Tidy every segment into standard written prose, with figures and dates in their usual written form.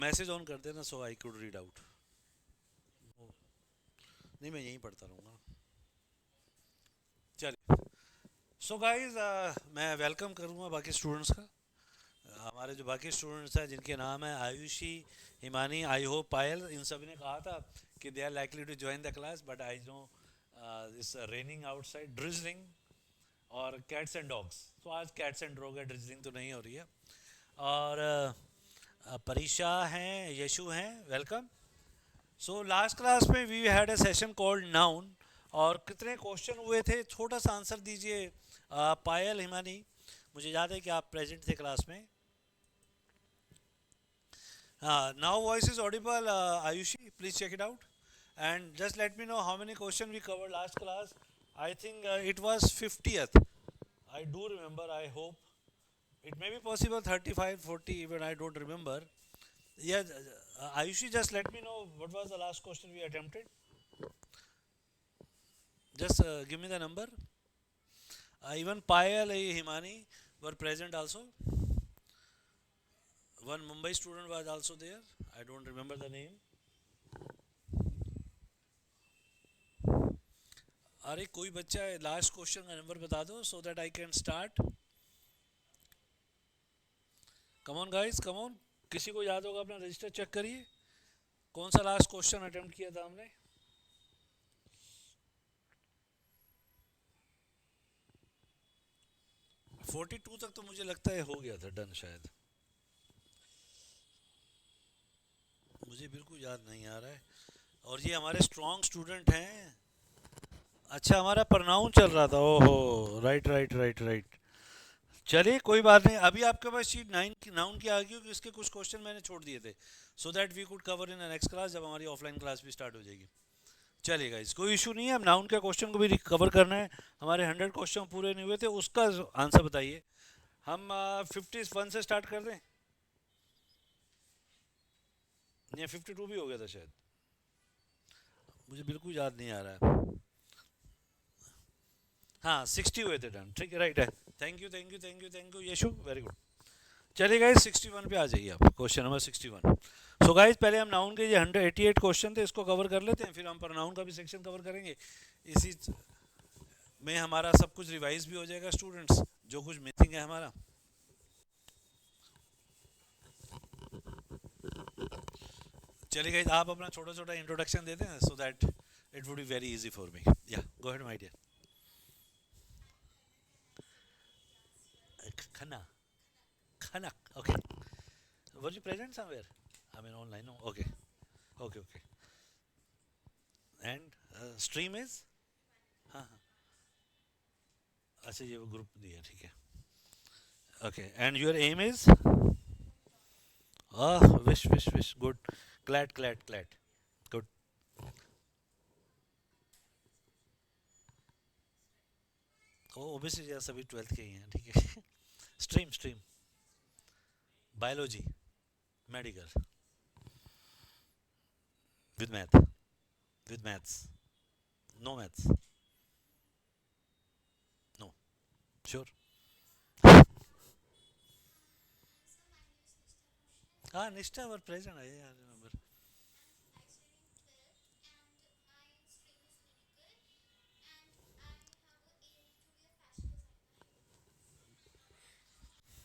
Message on कर देना सो I could read out. नहीं, मैं यहीं पढ़ता रहूँगा। चलिए, सो गाइस, मैं वेलकम करूँगा बाकी स्टूडेंट्स का। हमारे जो बाकी स्टूडेंट्स हैं जिनके नाम है आयुषी, हिमानी, आई होप पायल, इन सभी ने कहा था कि they are likely to join the class, but I know it's raining outside, drizzling और कैट्स एंड डॉग्स। तो आज कैट्स एंड डॉग है, ड्रिजलिंग तो नहीं हो रही है। और परीक्षा हैं, यशु हैं, वेलकम। सो लास्ट क्लास में we had a session called noun, और कितने क्वेश्चन हुए थे, छोटा सा आंसर दीजिए। पायल, हिमानी, मुझे याद है कि आप प्रेजेंट थे क्लास में। Now voice is audible, Ayushi, please check it out and just let me know how many questions we covered last class. I think it was 50th. I do remember, I hope it may be possible 35, 40, even I don't remember. Yeah, Ayushi, just let me know what was the last question we attempted. Just give me the number. Even Payal, Himani were present also. One Mumbai student was also there. I don't remember the name. अरे कोई बच्चा last question का number बता दो सो that I can start. Come on guys, come on. किसी को याद होगा अपना रजिस्टर चेक करिए, कौन सा लास्ट क्वेश्चन अटेम्प्ट किया था हमने। 42 तक तो मुझे लगता है हो गया था डन शायद, मुझे बिल्कुल याद नहीं आ रहा है। और ये हमारे स्ट्रॉन्ग स्टूडेंट हैं। अच्छा, हमारा प्रनाउन चल रहा था, ओहो, राइट राइट राइट राइट। चलिए कोई बात नहीं, अभी आपके पास शीट 9 की नाउन की आ गई होगी, इसके कुछ क्वेश्चन मैंने छोड़ दिए थे so that we could cover in next class, जब हमारी ऑफलाइन क्लास भी स्टार्ट हो जाएगी। चलिएगा, इस कोई इशू नहीं है, हम नाउन के क्वेश्चन को भी कवर करना है। हमारे 100 क्वेश्चन पूरे नहीं हुए थे, उसका आंसर बताइए। हम 51 से स्टार्ट कर दें, या 52 भी हो गया था शायद, मुझे बिल्कुल याद नहीं आ रहा है। हाँ, 60 हुए थे डन, ठीक है, राइट है। Thank you thank you thank you thank you Yashu, very good. चलिए गाइज, 61 पे आ जाइए आप, क्वेश्चन नंबर 61। सो गाइज, पहले हम नाउन के ये 188 क्वेश्चन थे, इसको कवर कर लेते हैं, फिर हम पर नाउन का भी सेक्शन कवर करेंगे। इसी में हमारा सब कुछ रिवाइज भी हो जाएगा स्टूडेंट्स, जो कुछ मिसिंग है हमारा। चलिए गाइज, आप अपना छोटा छोटा इंट्रोडक्शन देते हैं so that it would be very easy for me. या go ahead my dear. Khanna, Khanak, okay. Where you present somewhere? I mean online, okay okay okay. And stream is, हाँ हाँ, अच्छा ये वो ग्रुप दिया, ठीक है, okay. And your aim is, wish wish wish, good, CLAT CLAT CLAT, good. Oh obviously यार, सभी 12th के ही हैं, ठीक है। Stream, stream, biology, medical, with math, with maths, no maths, no, sure. हाँ, निष्ठा वर प्रेजेंट है यार, remember.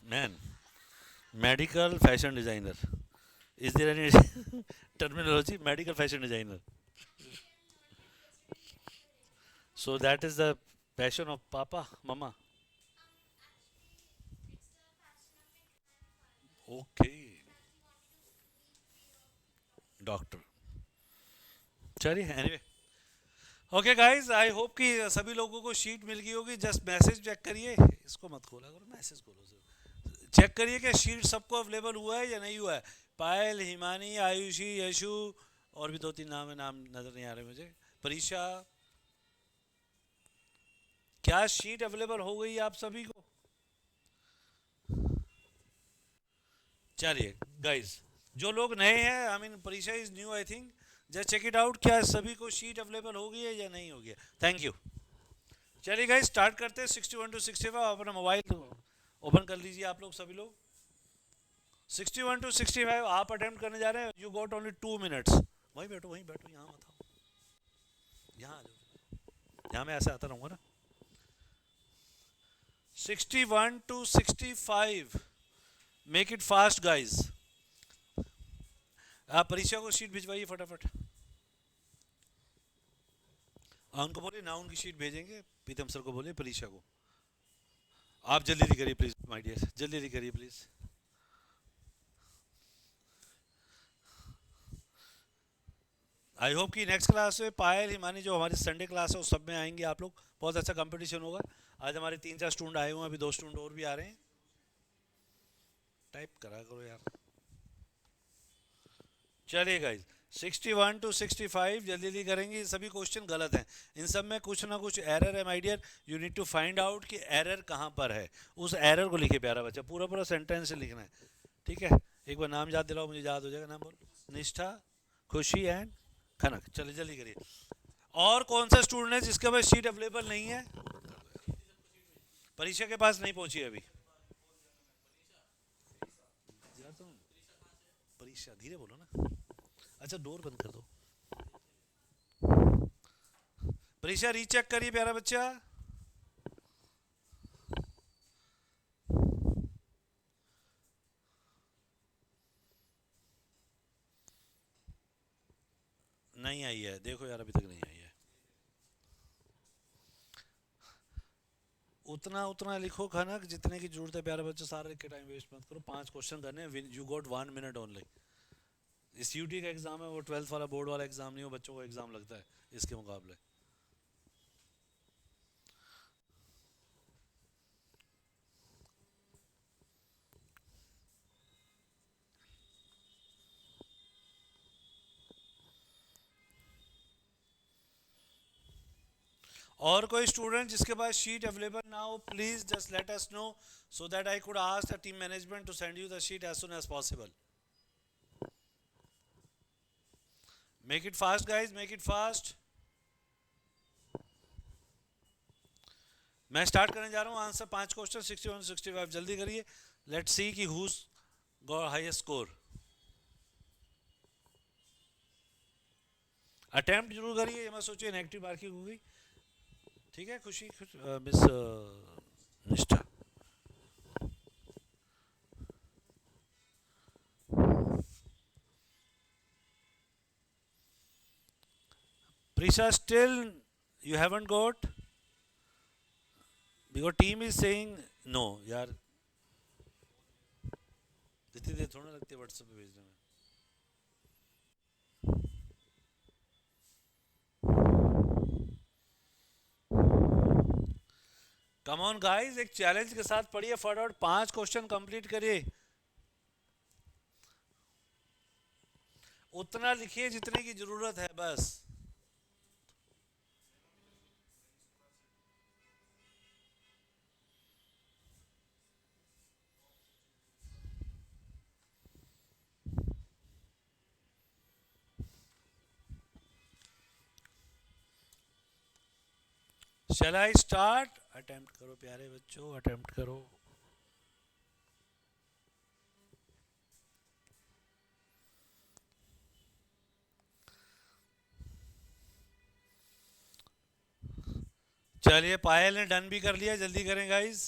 Man, medical fashion designer, is there any terminology, medical fashion designer? So that is the passion of papa, mama. Okay, doctor। चलिए, anyway, okay guys, I hope कि सभी लोगों को sheet मिल गई होगी। जस्ट मैसेज चेक करिए, इसको मत खोला करो, मैसेज खोलो, चेक करिए कि शीट सबको अवेलेबल हुआ है या नहीं हुआ है। पायल, हिमानी, आयुषी, यशु, और भी दो तीन नाम है, नाम नजर नहीं आ रहे मुझे, परीक्षा। क्या शीट अवेलेबल हो गई आप सभी को? चलिए गाइस, जो लोग नए हैं, I mean Pariksha is new I think, just check it out, क्या सभी को शीट अवेलेबल हो गई है या नहीं हो गया। Thank you. चलिए गाइस, स्टार्ट करते हैं 61 टू 65। अपना मोबाइल ओपन कर लीजिए आप लोग, सभी लोग। 61 to 65 आप अटेम्प्ट करने जा रहे हैं, यू गॉट ओनली 2 मिनट्स। वहीं बैठो, यहाँ मत आओ, यहाँ आ जाओ, यहाँ मैं ऐसे आता रहूँगा ना। 61 to 65, make it fast guys. आप परीक्षा को शीट भिजवाइए फटाफट। उनको बोलिए ना, उनकी शीट भेजेंगे, प्रीतम सर को बोलिए परीक्षा को। आप जल्दी जल्दी करिए प्लीज माय डियर, जल्दी जल्दी करिए प्लीज। आई होप कि नेक्स्ट क्लास में पायल हिमानी जो हमारी संडे क्लास है उस सब में आएंगे आप लोग। बहुत अच्छा कंपटीशन होगा। आज हमारे 3-4 स्टूडेंट आए हुए हैं, अभी 2 स्टूडेंट और भी आ रहे हैं। टाइप करा करो यार। चलिए गाइज, 61 to 65 जल्दी जल्दी करेंगे। सभी क्वेश्चन गलत हैं, इन सब में कुछ ना कुछ एरर है my dear. You need to find out कि एरर कहाँ पर है, उस एरर को लिखे प्यारा बच्चा, पूरा पूरा सेंटेंस लिखना है, ठीक है। एक बार नाम याद दिलाओ, मुझे याद हो जाएगा। नाम बोल। निष्ठा, खुशी एंड खनक। चलिए जल्दी करिए। और कौन सा स्टूडेंट है जिसके पास शीट अवेलेबल नहीं है, परीक्षा के पास नहीं पहुंची अभी? परीक्षा धीरे बोलो ना। अच्छा डोर बंद कर दो। परीक्षा रीचेक करिए प्यारा बच्चा। नहीं आई है, देखो यार अभी तक नहीं आई है। उतना उतना लिखो खनक जितने की जरूरत है प्यारा बच्चा, सारा लिख के टाइम वेस्ट मत करो। 5 क्वेश्चन करने हैं, यू गॉट 1 मिनट ओनली। इस यूटी का एग्जाम है, वो 12th वाला बोर्ड वाला एग्जाम नहीं हो, बच्चों को एग्जाम लगता है इसके मुकाबले। और कोई स्टूडेंट जिसके पास शीट अवेलेबल ना हो, please just let us know so that I could ask the team management to send you the sheet as soon as possible. Make it fast guys, make it fast. मैं start करने जा रहा हूँ। Answer 5 question 61 65, जल्दी करिए। Let's see कि who's got highest score. Attempt जरूर करिए, ये मत सोचिए नेगेटिव मार्किंग होगी, ठीक है। खुशी मिस निष्ठा। Prisha, still you haven't got, because team is saying no यार। इतनी देर थोड़ा लगती है व्हाट्सएप पे भेजने में। कम ऑन गाइस, एक चैलेंज के साथ पढ़िए फटाफट, 5 क्वेश्चन कंप्लीट करिए। उतना लिखिए जितने की जरूरत है बस। Shall I start? अटेम्प्ट करो प्यारे बच्चों, अटेम्प्ट करो। चलिए पायल ने डन भी कर लिया, जल्दी करें गाइस।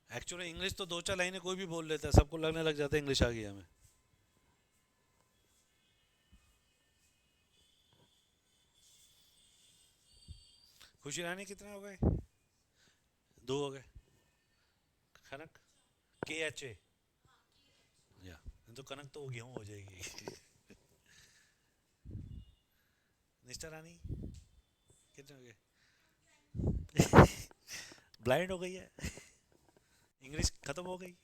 एक्चुअली इंग्लिश तो 2-4 लाइनें कोई भी बोल लेता है, सबको लगने लग जाता है इंग्लिश आ गई हमें। खुशी रानी कितने हो गए? 2 हो गए। खनक KHA या तो कनक तो गेहूं हो जाएगी। निष्ठा रानी कितने हो गए? ब्लाइंड हो गई है, इंग्लिश खत्म हो गई।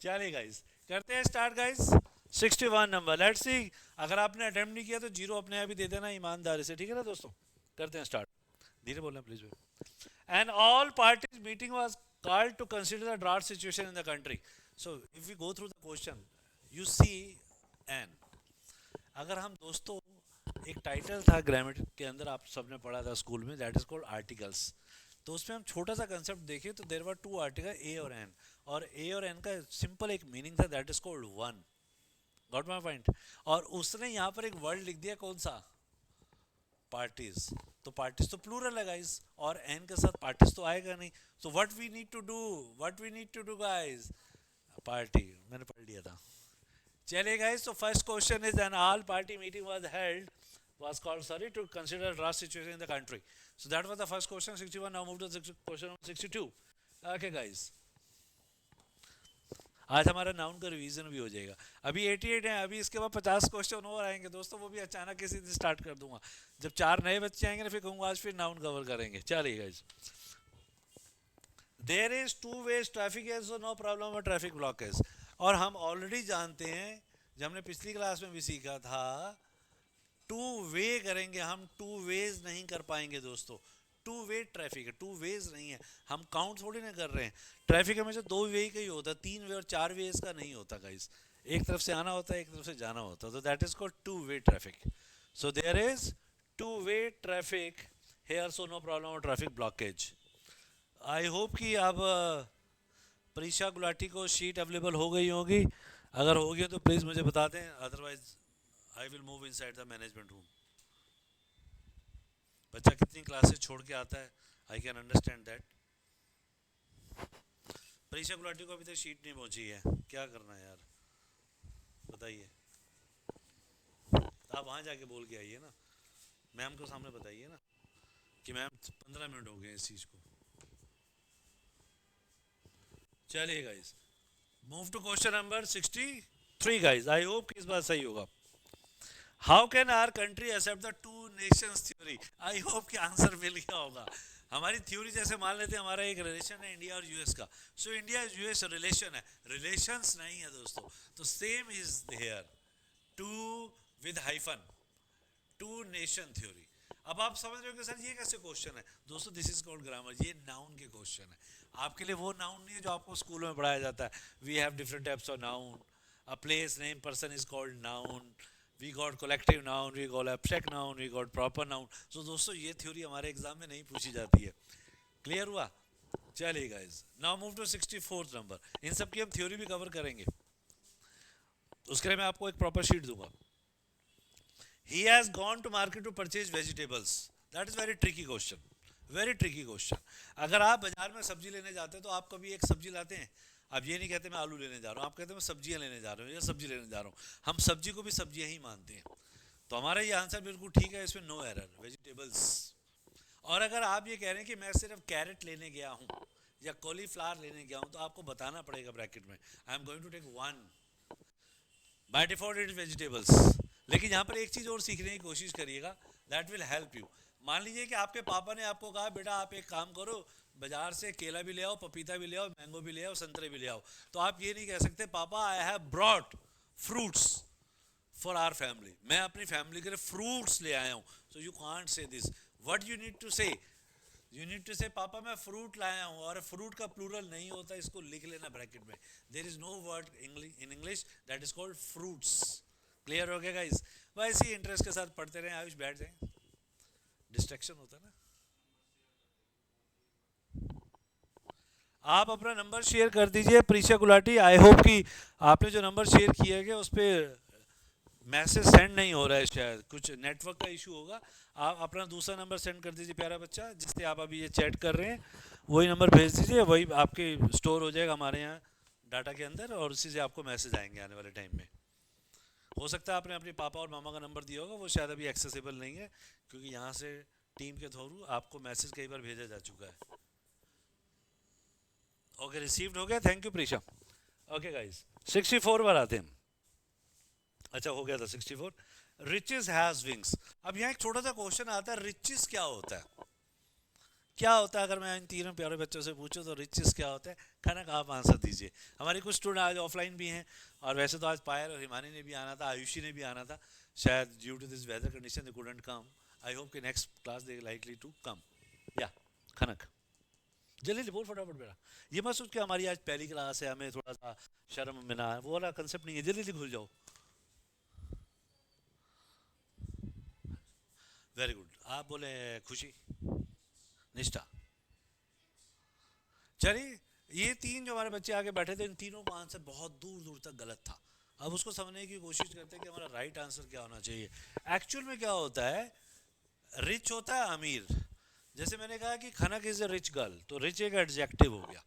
चलिए गाइस करते हैं start guys. 61 number, let's see. अगर आपने अटेम्प्ट नहीं किया तो 0 अपने आप ही दे देना ईमानदारी से, ठीक है ना दोस्तों। करते हैं स्टार्ट, धीरे बोलना please. And all parties meeting was called to consider the drought situation in the country. So if we go through the question, you see, and अगर हम दोस्तों, एक टाइटल था ग्रामेटिक के अंदर, आप सबने पढ़ा था स्कूल में, दैट इज कॉल्ड आर्टिकल्स। तो उसमें हम छोटा सा कंसेप्ट देखें तो there were to article a और एन, और ए और एन का सिंपल एक मीनिंग था, that is called one. Got my point? और उसने यहाँ पर एक वर्ड लिख दिया, कौन सा? पार्टीज। तो पार्टीज तो प्लूरल है गाइस, और एन के साथ पार्टीज तो आएगा नहीं। So what we need to do, what we need to do guys, party. मैंने पढ़ लिया था। चलिए guys, so first question is an all party meeting was called, sorry, to consider draft situation in the country. So that was the first question, 61. Now move to question 62. Okay guys, आज हमारा noun का revision भी हो जाएगा। अभी 88 है, अभी इसके बाद 50 क्वेश्चन और आएंगे दोस्तों, वो भी अचानक किसी दिन स्टार्ट कर दूंगा। जब 4 नए बच्चे आएंगे ना, फिर कहूँगा आज फिर नाउन कवर करेंगे। चलिए guys, there is two ways traffic है, so no problem of traffic blockage. और हम ऑलरेडी जानते हैं, जब हमने पिछली क्लास में भी सीखा था, टू वे करेंगे हम, टू वेज नहीं कर पाएंगे दोस्तों। टू वे ट्रैफिक है, टू वेज नहीं है। हम काउंट थोड़ी ना कर रहे हैं। ट्रैफिक हमेशा दो वे का ही होता है, तीन वे और चार वेज का नहीं होता गाइस। एक तरफ से आना होता है, एक तरफ से जाना होता है, तो that is called two way traffic. So there is two way traffic here, so no problem of traffic blockage. I hope कि अब प्रीशा गुलाटी को शीट अवेलेबल हो गई होगी। अगर हो गया तो प्लीज़ मुझे बता दें, otherwise I will move inside the management room. बच्चा कितनी क्लासेस छोड़ के आता है, I can understand that. Prisha Gulati को अभी तक शीट नहीं पहुंची है, क्या करना है यार, बताइए। आप वहाँ जाके बोल के आइए ना, मैम को सामने बताइए ना कि मैम 15 मिनट हो गए इस चीज़ को। चलिए guys, move to question number 63 guys. I hope कि इस बार सही होगा। How can our country accept the two nations theory? I hope कि आंसर मिल गया होगा। हमारी थ्योरी जैसे मान लेते हैं हमारा एक रिलेशन है इंडिया और यूएस का, सो इंडिया यूएस रिलेशन है, रिलेशंस नहीं है दोस्तों। तो same is here, two with hyphen, two nation theory. अब आप समझ रहे हो कि सर ये कैसे क्वेश्चन है? दोस्तों दिस इज कॉल्ड ग्रामर, ये नाउन के क्वेश्चन है। आपके लिए वो नाउन नहीं है जो आपको स्कूल में पढ़ाया जाता है। We have different types of noun, a place name person is called noun, we got collective noun, we got abstract noun, we got proper noun. So दोस्तों ये थ्योरी हमारे एग्जाम में नहीं पूछी जाती है। क्लियर हुआ? चलिए guys, now move to 64th number. इन सब की हम थ्योरी भी कवर करेंगे, उसके लिए मैं आपको एक प्रॉपर शीट दूंगा। He has gone to market to purchase vegetables. That is very tricky question. Very tricky question. अगर आप बाजार में सब्जी लेने जाते हैं तो आप कभी एक सब्जी लाते हैं, आप ये नहीं कहते मैं आलू लेने जा रहा हूँ, आप कहते हैं मैं सब्जियाँ लेने जा रहा हूँ या सब्जी लेने जा रहा हूँ। हम सब्जी को भी सब्जियाँ ही मानते हैं, तो हमारा ये आंसर बिल्कुल ठीक है, इसमें नो एरर, वेजिटेबल्स। और अगर आप ये कह रहे हैं कि मैं सिर्फ कैरेट लेने गया हूँ या कॉलीफ्लावर लेने गया हूँ, तो आपको बताना पड़ेगा ब्रैकेट में, I am going to take one, by default it vegetables. लेकिन यहाँ पर एक चीज़ और सीखने की कोशिश करिएगा, दैट विल हेल्प यू। मान लीजिए कि आपके पापा ने आपको कहा बेटा आप एक काम करो, बाजार से केला भी ले आओ, पपीता भी ले आओ, मैंगो भी ले आओ, संतरे भी ले आओ। तो आप ये नहीं कह सकते papa I have brought fruits for our family, मैं अपनी फैमिली के लिए फ्रूट्स ले आया हूँ। So you can't say this, what you need to say, you need to say पापा मैं फ्रूट लाया हूँ, और फ्रूट का प्लूरल नहीं होता, इसको लिख लेना ब्रैकेट में। There is no word in English that is called fruits. Clear हो गया गाइस? वैसे ही इंटरेस्ट के साथ पढ़ते रहें, आयुष बैठ जाएं, डिस्ट्रैक्शन होता है ना। आप अपना नंबर शेयर कर दीजिए प्रीशा गुलाटी। आई होप कि आपने जो नंबर शेयर किया गया उस पर मैसेज सेंड नहीं हो रहा है, शायद कुछ नेटवर्क का इशू होगा। आप अपना दूसरा नंबर सेंड कर दीजिए प्यारा बच्चा, जिससे आप अभी ये चैट कर रहे हैं, वही नंबर भेज दीजिए, वही आपके स्टोर हो जाएगा हमारे यहाँ डाटा के अंदर, और उसी से आपको मैसेज आएंगे आने वाले टाइम में। हो सकता है आपने अपने पापा और मामा का नंबर दिया होगा, वो शायद अभी एक्सेसिबल नहीं है, क्योंकि यहाँ से टीम के थ्रू आपको मैसेज कई बार भेजा जा चुका है। ओके, रिसीव्ड हो गया, thank you Prisha. Okay guys, 64 बार आते हैं। अच्छा हो गया था 64। Riches has wings. अब यहाँ एक छोटा सा क्वेश्चन आता है, रिचेस क्या होता है? क्या होता है? अगर मैं इन तीनों प्यारे बच्चों से पूछूं तो रिचेस क्या होता है? खनक आप आंसर दीजिए। हमारे कुछ स्टूडेंट आज ऑफलाइन भी हैं, और वैसे तो आज पायल और हिमानी ने भी आना था, आयुषी ने भी आना था, शायद due to this weather condition they couldn't come. I hope कि next class they likely to come. या खनक जल्दी जल्दी बोल फटाफट बेटा। ये मत सोच कि हमारी आज पहली क्लास है हमें थोड़ा सा शर्म में ना, वो वाला कंसेप्ट नहीं है, जल्दी जल्दी भूल जाओ। Very good. आप बोले खुशी, निष्ठा, चलिए, ये तीन जो हमारे बच्चे आगे बैठे थे, इन तीनों का आंसर बहुत दूर दूर तक गलत था। अब उसको समझने की कोशिश करते हैं कि हमारा राइट आंसर क्या होना चाहिए। एक्चुअल में क्या होता है, रिच होता है अमीर। जैसे मैंने कहा कि खनक इज अ रिच गर्ल, तो रिच एक एडजेक्टिव हो गया।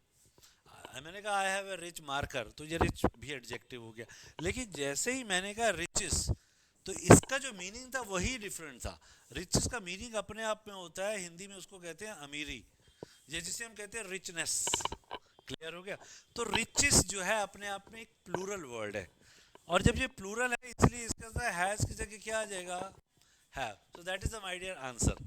मैंने कहा I have a rich marker, तो ये रिच भी एडजेक्टिव हो गया। लेकिन जैसे ही मैंने कहा रिचेस, तो इसका जो मीनिंग था वही डिफरेंट था। रिचेस का मीनिंग अपने आप में होता है, हिंदी में उसको कहते हैं अमीरी, ये जिसे हम कहते हैं रिचनेस। क्लियर हो गया? तो रिचेस जो है अपने आप में एक प्लूरल वर्ड है, और जब ये प्लूरल है इसलिए इसके अंदर हैज की जगह क्या आ जाएगा, have. So that is the my dear answer.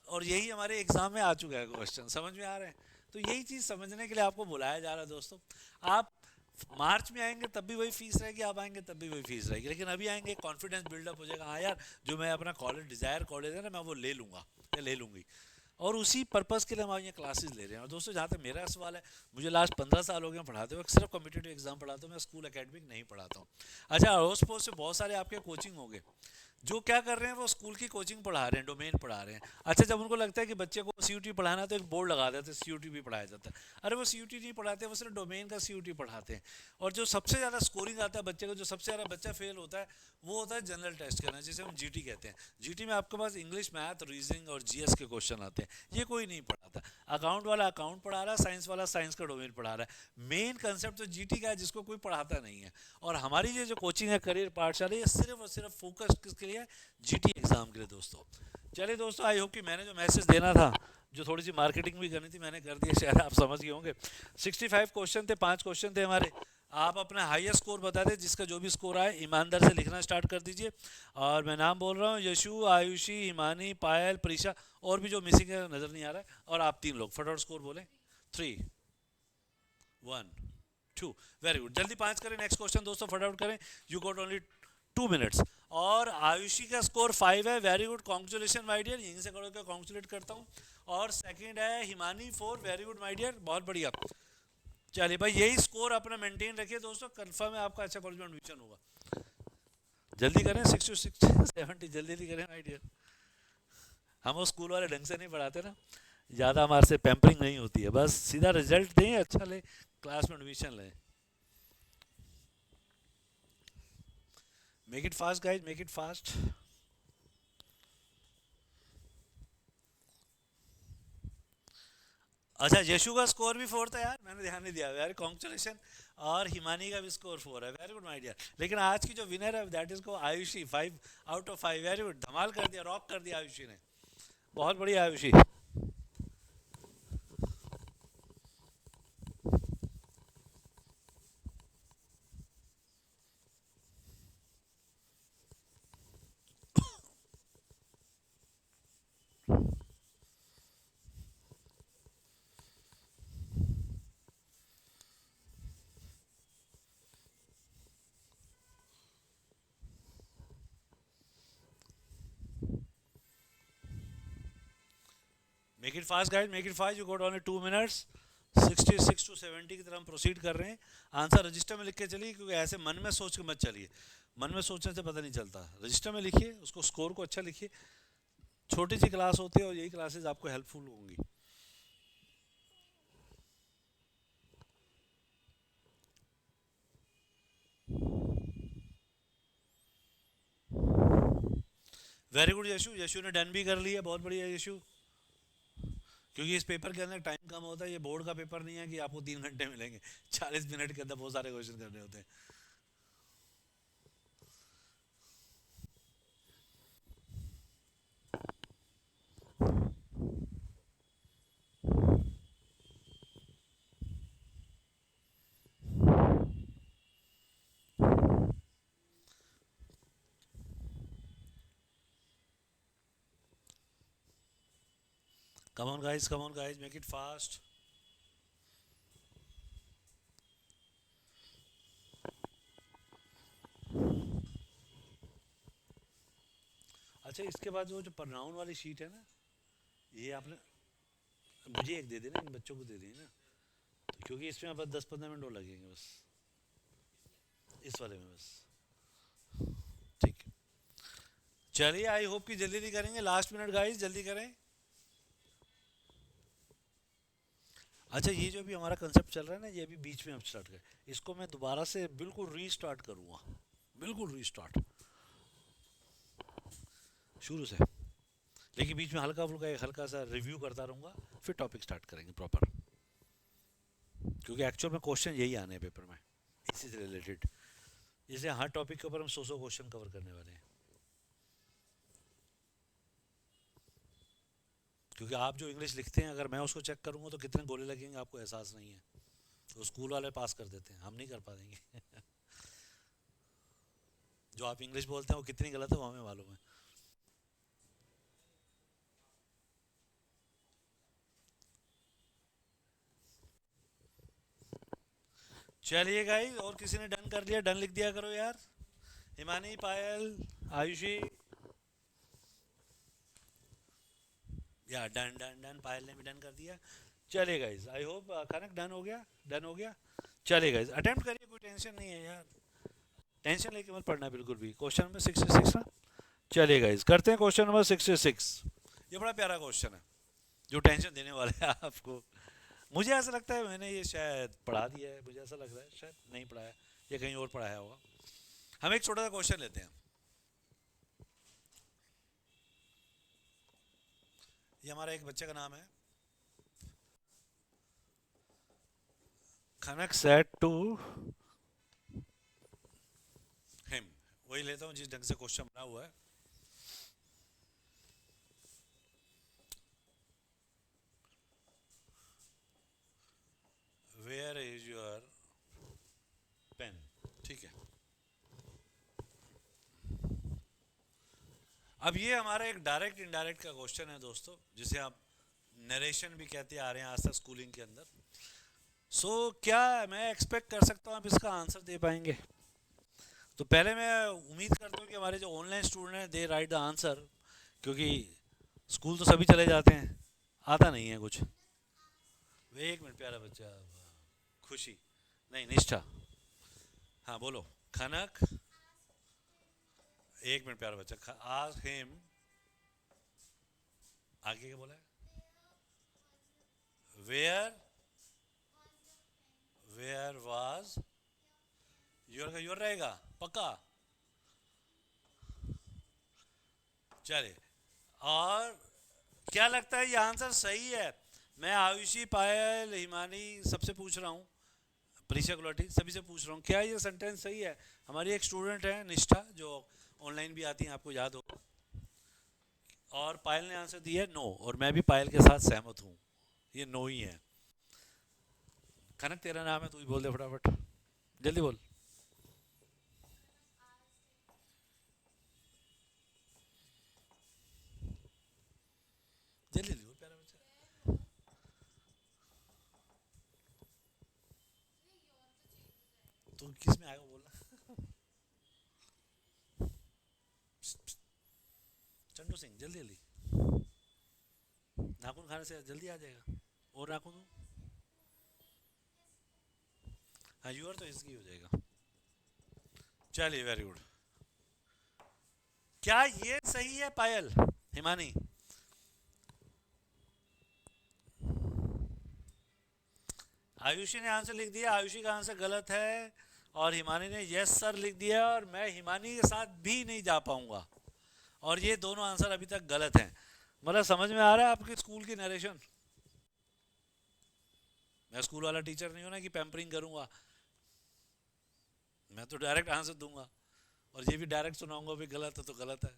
और यही हमारे एग्जाम में आ चुका है क्वेश्चन, समझ में आ रहे हैं? तो यही चीज़ समझने के लिए आपको बुलाया जा रहा है दोस्तों। आप मार्च में आएंगे तब भी वही फीस रहेगी, आप आएंगे तब भी वही फीस रहेगी, लेकिन अभी आएंगे कॉन्फिडेंस बिल्डअप हो जाएगा, हाँ यार जो मैं अपना कॉलेज डिज़ायर कॉलेज है ना, मैं वो ले लूँगा या ले लूँगी। और उसी पर्पज़ के लिए हम यहाँ क्लासेस ले रहे हैं। और दोस्तों जहाँ तक मेरा सवाल है, मुझे लास्ट 15 साल हो गए पढ़ाते हुए, सिर्फ कॉम्पिटेटिव एग्जाम पढ़ाता हूँ, मैं स्कूल एकेडमिक नहीं पढ़ाता हूँ। अच्छा, अड़ोस पड़ोस से बहुत सारे आपके कोचिंग हो गए जो क्या कर रहे हैं, वो स्कूल की कोचिंग पढ़ा रहे हैं, डोमेन पढ़ा रहे हैं। अच्छा, जब उनको लगता है कि बच्चे को सीयूटी पढ़ाना है तो एक बोर्ड लगा देते हैं सीयूटी भी पढ़ाया जाता है। अरे वो सीयूटी नहीं पढ़ाते, वो सिर्फ डोमेन का सीयूटी पढ़ाते हैं। और जो सबसे ज़्यादा स्कोरिंग आता है बच्चे को, जो सबसे ज़्यादा बच्चा फेल होता है, वो होता है जनरल टेस्ट करना, जिसे हम जीटी कहते हैं। जीटी में आपके पास इंग्लिश, मैथ, रीजनिंग और जीएस के क्वेश्चन आते हैं। ये कोई नहीं पढ़ाता। अकाउंट वाला अकाउंट पढ़ा रहा है, साइंस वाला साइंस का डोमेन पढ़ा रहा है। मेन कंसेप्ट तो जीटी का है, जिसको कोई पढ़ाता नहीं है। और हमारी ये जो कोचिंग है करियर पाठशाला, ये सिर्फ और सिर्फ फोकस किसके लिए है, जीटी एग्जाम के लिए दोस्तों। चलिए दोस्तों, आई होप कि मैंने जो मैसेज देना था, जो थोड़ी सी मार्केटिंग भी करनी थी, मैंने कर दिया, शायद आप समझ गए होंगे। 65 क्वेश्चन थे, 5 क्वेश्चन थे हमारे। आप अपना हाईएस्ट स्कोर बता दें, जिसका जो भी स्कोर आए ईमानदार से लिखना स्टार्ट कर दीजिए। और मैं नाम बोल रहा हूँ, यशु, आयुषी, हिमानी, पायल, प्रीशा, और भी जो मिसिंग है नज़र नहीं आ रहा है। और आप तीन लोग फटाफट स्कोर बोलें। 3, 1, 2। वेरी गुड, जल्दी 5 करें। नेक्स्ट क्वेश्चन दोस्तों फटाफट करें, यू गॉट ओनली 2 मिनट्स। और आयुषी का स्कोर 5 है, very good, congratulation my dear, यहीं से करो, कॉन्ग्रेचुलेट करता हूँ। और सेकंड है Himani 4, very good my dear, बहुत बढ़िया। चलिए भाई, यही स्कोर अपना मेंटेन रखिए दोस्तों, कंफर्म है आपका अच्छा कॉलेज में एडमिशन होगा। जल्दी करें, 6 to 6 70, जल्दी जल्दी करें माय डियर। हम वो स्कूल वाले ढंग से नहीं पढ़ाते ना, ज़्यादा हमारे से पैम्परिंग नहीं होती है, बस सीधा रिजल्ट दें, अच्छा ले, क्लास में एडमिशन लें। Make it fast guys, make it fast. अच्छा, यशु का स्कोर भी 4 था यार, मैंने ध्यान नहीं दिया, वेरी कॉन्ग्रेचुलेशन। और हिमानी का भी स्कोर 4 है, वेरी गुड माय डियर। लेकिन आज की जो विनर है दैट इज को Ayushi, 5 out of 5, very good, धमाल कर दिया, रॉक कर दिया आयुषी ने। बहुत बढ़िया Ayushi. Make it fast guys, make it fast, you got only 2 minutes. 66 to 70 की तरफ हम प्रोसीड कर रहे हैं। आंसर रजिस्टर में लिख के चलिए, क्योंकि ऐसे मन में सोच के मत चलिए, मन में सोचने से पता नहीं चलता। रजिस्टर में लिखिए, उसको स्कोर को अच्छा लिखिए। छोटी सी क्लास होती है और यही क्लासेस आपको हेल्पफुल होंगी। वेरी गुड यशु, यशु ने डन भी कर लिया, बहुत बढ़िया यशु। क्योंकि इस पेपर के अंदर टाइम कम होता है, ये बोर्ड का पेपर नहीं है कि आपको 3 घंटे मिलेंगे, 40 मिनट के अंदर बहुत सारे क्वेश्चन करने होते हैं। कम on guys, make it fast. अच्छा, इसके बाद वो जो प्रनाउन वाली शीट है ना, ये आपने मुझे एक दे देना, इन बच्चों को दे देना, क्योंकि इसमें बस 10-15 मिनट और लगेंगे बस, इस वाले में बस। ठीक है, चलिए, आई होप कि जल्दी जल्दी करेंगे, लास्ट मिनट गाइस, जल्दी करें। अच्छा, ये जो भी हमारा कंसेप्ट चल रहा है ना, ये अभी बीच में हम स्टार्ट करें, इसको मैं दोबारा से बिल्कुल रीस्टार्ट करूँगा, बिल्कुल रीस्टार्ट शुरू से, लेकिन बीच में हल्का फुल्का एक हल्का सा रिव्यू करता रहूँगा, फिर टॉपिक स्टार्ट करेंगे प्रॉपर, क्योंकि एक्चुअल में क्वेश्चन यही आने हैं पेपर में इसी से रिलेटेड, इसलिए हर टॉपिक के ऊपर हम 100 क्वेश्चन कवर करने वाले हैं। क्योंकि आप जो इंग्लिश लिखते हैं, अगर मैं उसको चेक करूँगा तो कितने गोले लगेंगे आपको एहसास नहीं है, तो स्कूल वाले पास कर देते हैं, हम नहीं कर पाएंगे। जो आप इंग्लिश बोलते हैं वो कितनी गलत है वो हमें मालूम है। चलिए गाइस, और किसी ने डन कर लिया? डन लिख दिया करो यार। हिमानी, पायल, आयुषी, या डन डन डन, पायल ने भी डन कर दिया। चलिए guys, I hope Kanak done हो गया, डन हो गया। चलिए गाइस, अटेम्प्ट करिए, कोई टेंशन नहीं है यार, टेंशन लेके मत पढ़ना बिल्कुल भी। क्वेश्चन नंबर 66 ना। चलिए गाइस, करते हैं क्वेश्चन नंबर 66। ये बड़ा प्यारा क्वेश्चन है जो टेंशन देने वाला है आपको। मुझे ऐसा लगता है मैंने ये शायद पढ़ा दिया है, मुझे ऐसा लग रहा है शायद नहीं पढ़ाया, या कहीं और पढ़ाया होगा। हम एक छोटा सा क्वेश्चन लेते हैं। ये हमारा एक बच्चे का नाम है, खनक सेड टू हिम, वही लेता हूँ जिस ढंग से क्वेश्चन बना हुआ है। Where is your pen? ठीक है, अब ये हमारा एक डायरेक्ट इनडायरेक्ट का क्वेश्चन है दोस्तों, जिसे आप नरेशन भी कहते आ रहे हैं आज तक स्कूलिंग के अंदर। क्या मैं एक्सपेक्ट कर सकता हूँ आप इसका आंसर दे पाएंगे? तो पहले मैं उम्मीद करता हूँ कि हमारे जो ऑनलाइन स्टूडेंट हैं दे राइट द आंसर, क्योंकि स्कूल तो सभी चले जाते हैं, आता नहीं है कुछ। एक मिनट, प्यारा बच्चा, खुशी नहीं, निष्ठा, हाँ बोलो। खनक, एक मिनट प्यारा बच्चा, आस्क हिम, आगे क्या बोला है? वेयर, वेयर वाज योर, का योर रहेगा पक्का। चलिए, और क्या लगता है ये आंसर सही है? मैं आयुषी, पायल, हिमानी सबसे पूछ रहा हूँ, प्रीशा गुलाटी सभी से पूछ रहा हूँ, क्या ये सेंटेंस सही है? हमारी एक स्टूडेंट है निष्ठा, जो ऑनलाइन भी आती है, आपको याद हो, और पायल ने आंसर दिया है नो, और मैं भी पायल के साथ सहमत हूँ, ये नो ही है। कनक तेरा नाम है, तू ही बोल दे फटाफट, जल्दी बोल। जल्दी बोल प्यारा बच्चा। तू किस में आएगा बोलना। चंडू सिंह, जल्दी जल्दी, नाखून खाने से जल्दी आ जाएगा, और नाखून दूं? हाँ, यूर तो इसकी हो जाएगा। चलिए, वेरी गुड। क्या ये सही है पायल, हिमानी? आयुषी ने आंसर लिख दिया, आयुषी का आंसर गलत है, और हिमानी ने यस सर लिख दिया, और मैं हिमानी के साथ भी नहीं जा पाऊंगा, और ये दोनों आंसर अभी तक गलत हैं। मतलब समझ में आ रहा है आपके स्कूल की नरेशन? मैं स्कूल वाला टीचर नहीं हूं ना कि पैम्परिंग करूंगा, मैं तो डायरेक्ट आंसर दूंगा, और ये भी डायरेक्ट सुनाऊंगा भी गलत है तो गलत है।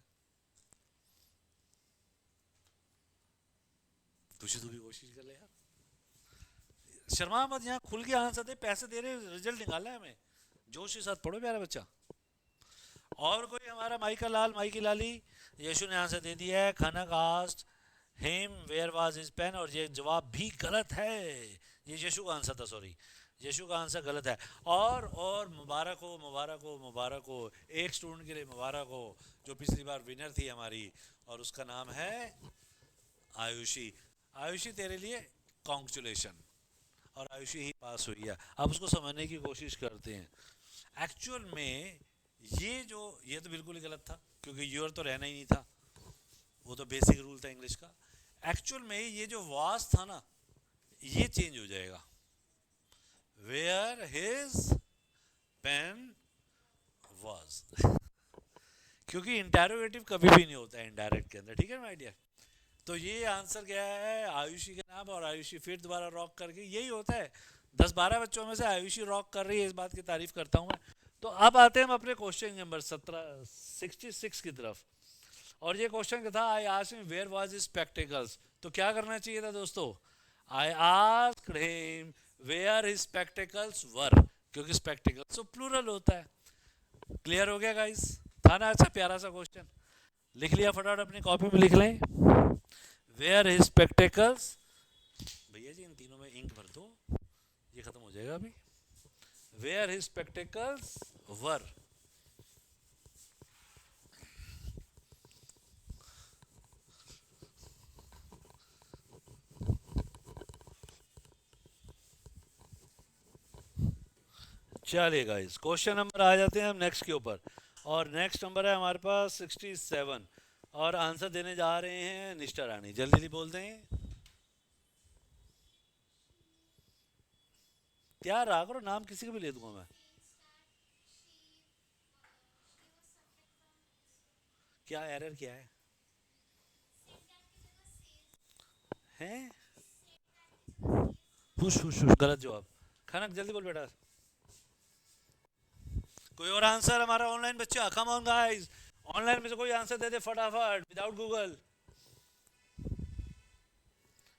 तू भी कोशिश कर ले यार, शर्मा मत, यहाँ खुल के आंसर दे, पैसे दे रहे, रिजल्ट निकालना है हमें, जोश के साथ पढ़ो प्यारा बच्चा। और कोई हमारा माइका लाल, माइकी लाली, यशु ने आंसर दे दिया है, Khanak asked him where was his pen, और ये जवाब भी गलत है, ये यशु का आंसर था, सॉरी, यशु का आंसर गलत है। और मुबारक हो, मुबारक हो, मुबारक हो, एक स्टूडेंट के लिए मुबारक हो जो पिछली बार विनर थी हमारी, और उसका नाम है आयुषी। आयुषी तेरे लिए कॉन्ग्रेचुलेशन, और आयुषी ही पास हुई है। अब उसको समझने की कोशिश करते हैं। एक्चुअल में ये तो बिल्कुल ही गलत था, क्योंकि योर तो रहना ही नहीं था, वो तो बेसिक रूल था इंग्लिश का। एक्चुअल में ये जो वास था ना, ये चेंज हो जाएगा, वेयर हिज पेन वॉज, क्योंकि इंटेरोगेटिव कभी भी नहीं होता है इनडायरेक्ट के अंदर, ठीक है माय डियर। तो ये आंसर क्या है, आयुषी के नाम, और आयुषी फिर दोबारा रॉक करके, यही होता है। 10-12 बच्चों में से आयुषी रॉक कर रही है, इस बात की तारीफ करता हूँ मैं। तो अब आते हैं हम अपने क्वेश्चन नंबर 66 की तरफ। और ये क्वेश्चन था, I asked him where was his spectacles. तो क्या करना चाहिए था दोस्तों, I asked him where his spectacles were, क्योंकि स्पेक्टिकल्स तो प्लूरल होता है। क्लियर हो गया गाइस? था ना अच्छा प्यारा सा क्वेश्चन? लिख लिया फटाफट अपनी कॉपी में, लिख लें, वेयर हिज स्पेक्टिकल्स। भैया जी इन तीनों में इंक भर दो, ये खत्म हो जाएगा अभी। वेयर हिज स्पेक्टिकल्स वर। चलिए गाइस, क्वेश्चन नंबर आ जाते हैं हम नेक्स्ट के ऊपर। और नेक्स्ट नंबर है हमारे पास 67, और आंसर देने जा रहे हैं निष्ठा रानी। जल्दी जल्दी बोल दें, तैयार रहा करो, नाम किसी का भी ले दूंगा मैं। क्या एरर क्या है? हैं? हुश हुश हुश, गलत जवाब। खनक जल्दी बोल बेटा। कोई और आंसर हमारा ऑनलाइन बच्चा, कम ऑन गाइस, ऑनलाइन में से कोई आंसर दे दे फटाफट विदाउट गूगल।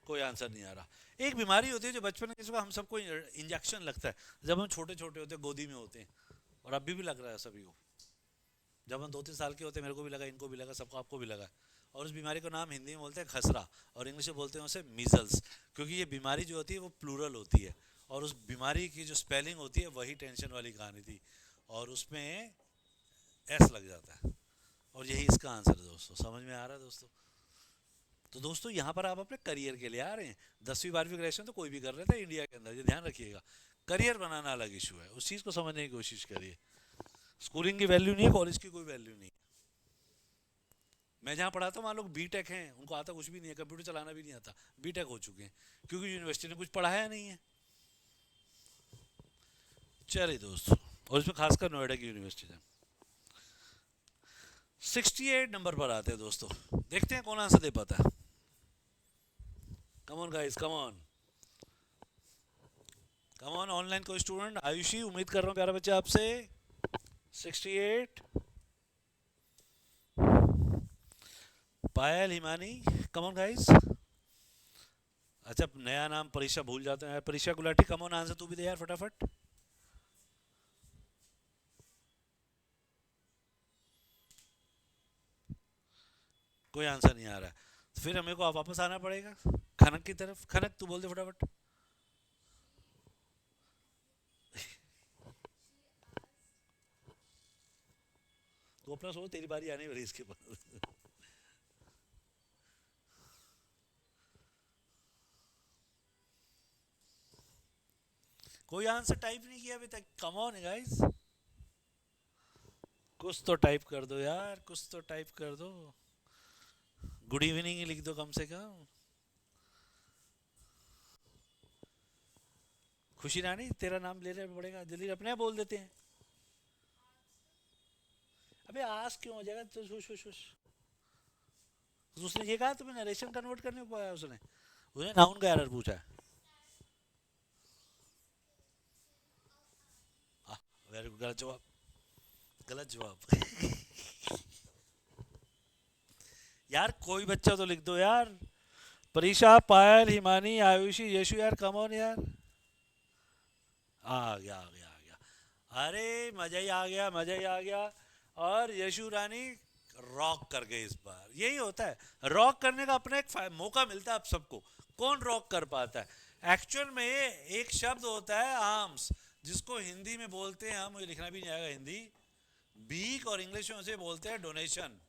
कोई आंसर नहीं आ रहा। एक बीमारी होती है जो बचपन में किसी को, हम सबको इंजेक्शन लगता है जब हम छोटे छोटे होते हैं, गोदी में होते हैं, और अभी भी लग रहा है सभी को। जब हम 2-3 साल के होते हैं, मेरे को भी लगा, इनको भी लगा, सबको, आपको भी लगा। और उस बीमारी का नाम हिंदी में बोलते हैं खसरा, और इंग्लिश में बोलते हैं उसे मीजल्स, क्योंकि ये बीमारी जो होती है वो प्लूरल होती है, और उस बीमारी की जो स्पेलिंग होती है वही टेंशन वाली कहानी थी, और उसमें एस लग जाता है, और यही इसका आंसर है दोस्तों। समझ में आ रहा है दोस्तों? तो दोस्तों यहाँ पर आप अपने करियर के लिए आ रहे हैं। 10वीं 12वीं ग्रेजुएशन तो कोई भी कर रहे थे इंडिया के अंदर, ये ध्यान रखिएगा। करियर बनाना अलग इशू है, उस चीज़ को समझने की कोशिश करिए। स्कूलिंग की वैल्यू नहीं है, कॉलेज की कोई वैल्यू नहीं है। मैं जहाँ पढ़ाता हूँ वहाँ लोग बीटेक हैं, उनको आता कुछ भी नहीं है, कंप्यूटर चलाना भी नहीं आता, बीटेक हो चुके हैं, क्योंकि यूनिवर्सिटी ने कुछ पढ़ाया नहीं है। चलिए दोस्तों, और इसमें खासकर नोएडा की यूनिवर्सिटी है। 68 नंबर पर आते हैं दोस्तों, देखते हैं कौन आंसर दे पाता है। Come on guys, come on, come on. Online कोई स्टूडेंट? आयुषी, उम्मीद कर रहा हूँ प्यारा बच्चा आपसे। 68, पायल, हिमानी, कम ऑन गाइस। अच्छा नया नाम परीक्षा भूल जाते हैं, परीक्षा गुलाटी, कम ऑन आंसर तू भी दे यार फटाफट। कोई आंसर नहीं आ रहा है, तो फिर हमें को वापस आना पड़ेगा खनक की तरफ। खनक तू बोल दे फटाफट। तू अपना सोच, तेरी बारी आने वाली इसके बाद। कोई आंसर टाइप नहीं किया अभी तक, कम ऑन गाइस, कुछ तो टाइप कर दो यार, कुछ तो टाइप कर दो। गुड इवनिंग ही लिख दो कम से कम। खुशी रानी, तेरा नाम ले रहे पड़ेगा, जल्दी अपने आप बोल देते हैं। अबे आज क्यों हो जाएगा तो शुश शुश शुश। उसने ये कहा तुम्हें नरेशन कन्वर्ट करने को आया, उसने उसने नाउन का एरर पूछा है। वेरी गुड, गलत जवाब, गलत जवाब। यार कोई बच्चा तो लिख दो यार। परीक्षा, पायल, हिमानी, आयुषी, यशु, यार कम ऑन यार। आ गया आ गया आ गया, अरे मजा ही आ गया, मजा ही आ गया। और यशु रानी रॉक कर गए इस बार, यही होता है, रॉक करने का अपना एक मौका मिलता है आप सबको। कौन रॉक कर पाता है एक्चुअल में? एक शब्द होता है आर्म्स, जिसको हिंदी में बोलते हैं हम, मुझे लिखना भी नहीं आएगा हिंदी, बीक, और इंग्लिश में उसे बोलते हैं डोनेशन,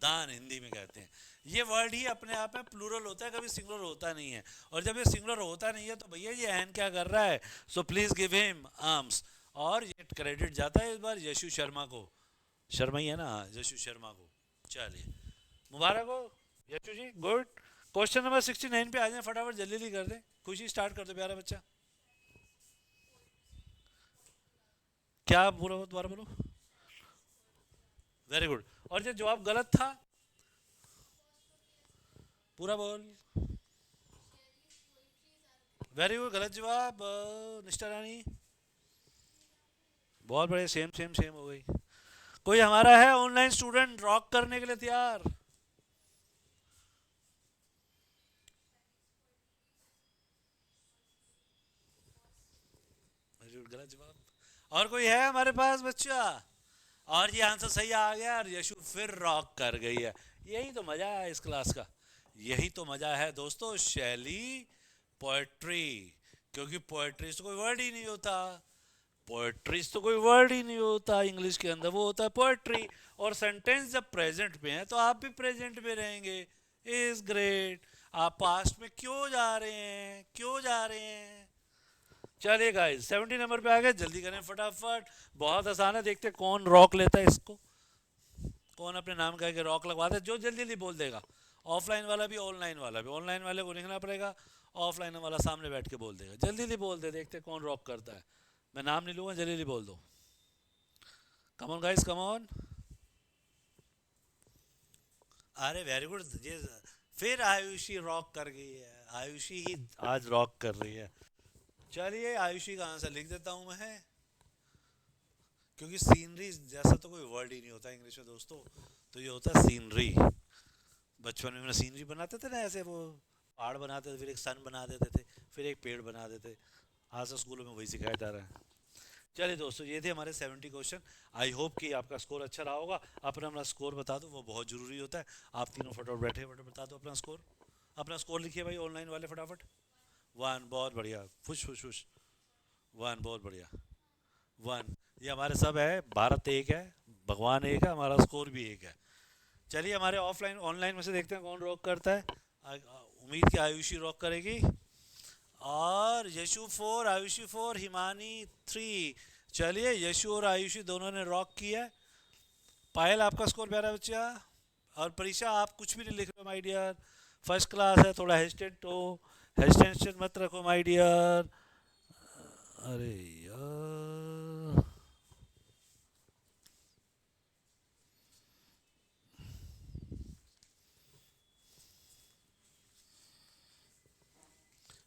दान हिंदी में कहते हैं। ये वर्ड ही अपने आप में प्लूरल होता है, कभी सिंगुलर होता नहीं है। और जब ये सिंगुलर होता नहीं है तो भैया ये एहन क्या कर रहा है? So please give him arms. और ये क्रेडिट जाता है इस बार यशु शर्मा को, शर्मा ही है ना, यशु शर्मा को। चलिए मुबारक हो यशु जी, गुड। क्वेश्चन नंबर 69 पे आ जाए, फटाफट जल्दी जल्दी कर दे। खुशी स्टार्ट कर दो प्यारा बच्चा। क्या पूरा दोबारा बोलो। Very good. और जो जवाब गलत था, पूरा बोल। वेरी गुड, गलत जवाब निष्ठा रानी। बहुत बड़े, सेम सेम सेम हो गई। कोई हमारा है ऑनलाइन स्टूडेंट रॉक करने के लिए तैयार? वेरी गुड, गलत जवाब। और कोई है हमारे पास बच्चा? और ये आंसर सही आ गया और यशु फिर रॉक कर गई है। यही तो मजा है इस क्लास का, यही तो मजा है दोस्तों। शैली पोएट्री, क्योंकि पोएट्री तो कोई वर्ड ही नहीं होता। पोएट्री तो कोई वर्ड ही नहीं होता इंग्लिश के अंदर, वो होता है पोएट्री। और सेंटेंस जब प्रेजेंट में है तो आप भी प्रेजेंट में रहेंगे। Is great. आप पास्ट में क्यों जा रहे हैं, क्यों जा रहे हैं? चलिए गाइस 70 नंबर पे आ गए, जल्दी करें फटाफट। बहुत आसान है, देखते कौन रॉक लेता है इसको। कौन अपने नाम कह के रॉक लगवाता है, जो जल्दी जल्दी बोल देगा। ऑफलाइन वाला भी, ऑनलाइन वाला भी। ऑनलाइन वाले को लिखना पड़ेगा, ऑफलाइन वाला सामने बैठ के बोल देगा। जल्दी जल्दी बोल दे, देखते कौन रॉक करता है। मैं नाम नहीं लूंगा, जल्दी जल्दी बोल दो। कम ऑन गाइस, कम ऑन। अरे वेरी गुड। ये फिर आयुषी रॉक कर गई है, आयुषी ही आज रॉक कर रही है। चलिए आयुषी का आंसर लिख देता हूं मैं, क्योंकि सीनरी जैसा तो कोई वर्ड ही नहीं होता इंग्लिश में दोस्तों। तो ये होता है सीनरी। बचपन में सीनरी बनाते थे ना, ऐसे वो पहाड़ बनाते थे, फिर एक सन बना देते थे, फिर एक पेड़ बना देते। आज तो स्कूलों में वही सिखाया जा रहा है। चलिए दोस्तों, ये थे हमारे 70 क्वेश्चन। आई होप कि आपका स्कोर अच्छा रहा होगा। अपना अपना स्कोर बता दो, वो बहुत ज़रूरी होता है। आप तीनों फटाफट बैठे फटाफट बता दो अपना स्कोर। अपना स्कोर लिखिए भाई, ऑनलाइन वाले फटाफट। वन, बहुत बढ़िया। खुश खुश खुश। वन, बहुत बढ़िया। वन। ये हमारे सब है, भारत एक है, भगवान एक है, हमारा स्कोर भी एक है। चलिए हमारे ऑफलाइन ऑनलाइन में से देखते हैं कौन रॉक करता है। उम्मीद की आयुषी रॉक करेगी। और यशु 4, आयुषी 4, हिमानी 3। चलिए यशु और आयुषी दोनों ने रॉक किया है। पायल आपका स्कोर प्यारा बच्चा। और परीक्षा आप कुछ भी नहीं लिख रहे हो माय डियर। फर्स्ट क्लास है, थोड़ा हेजिटेंट हो, हेजिटेंशन मत रखो माय डियर। अरे यार,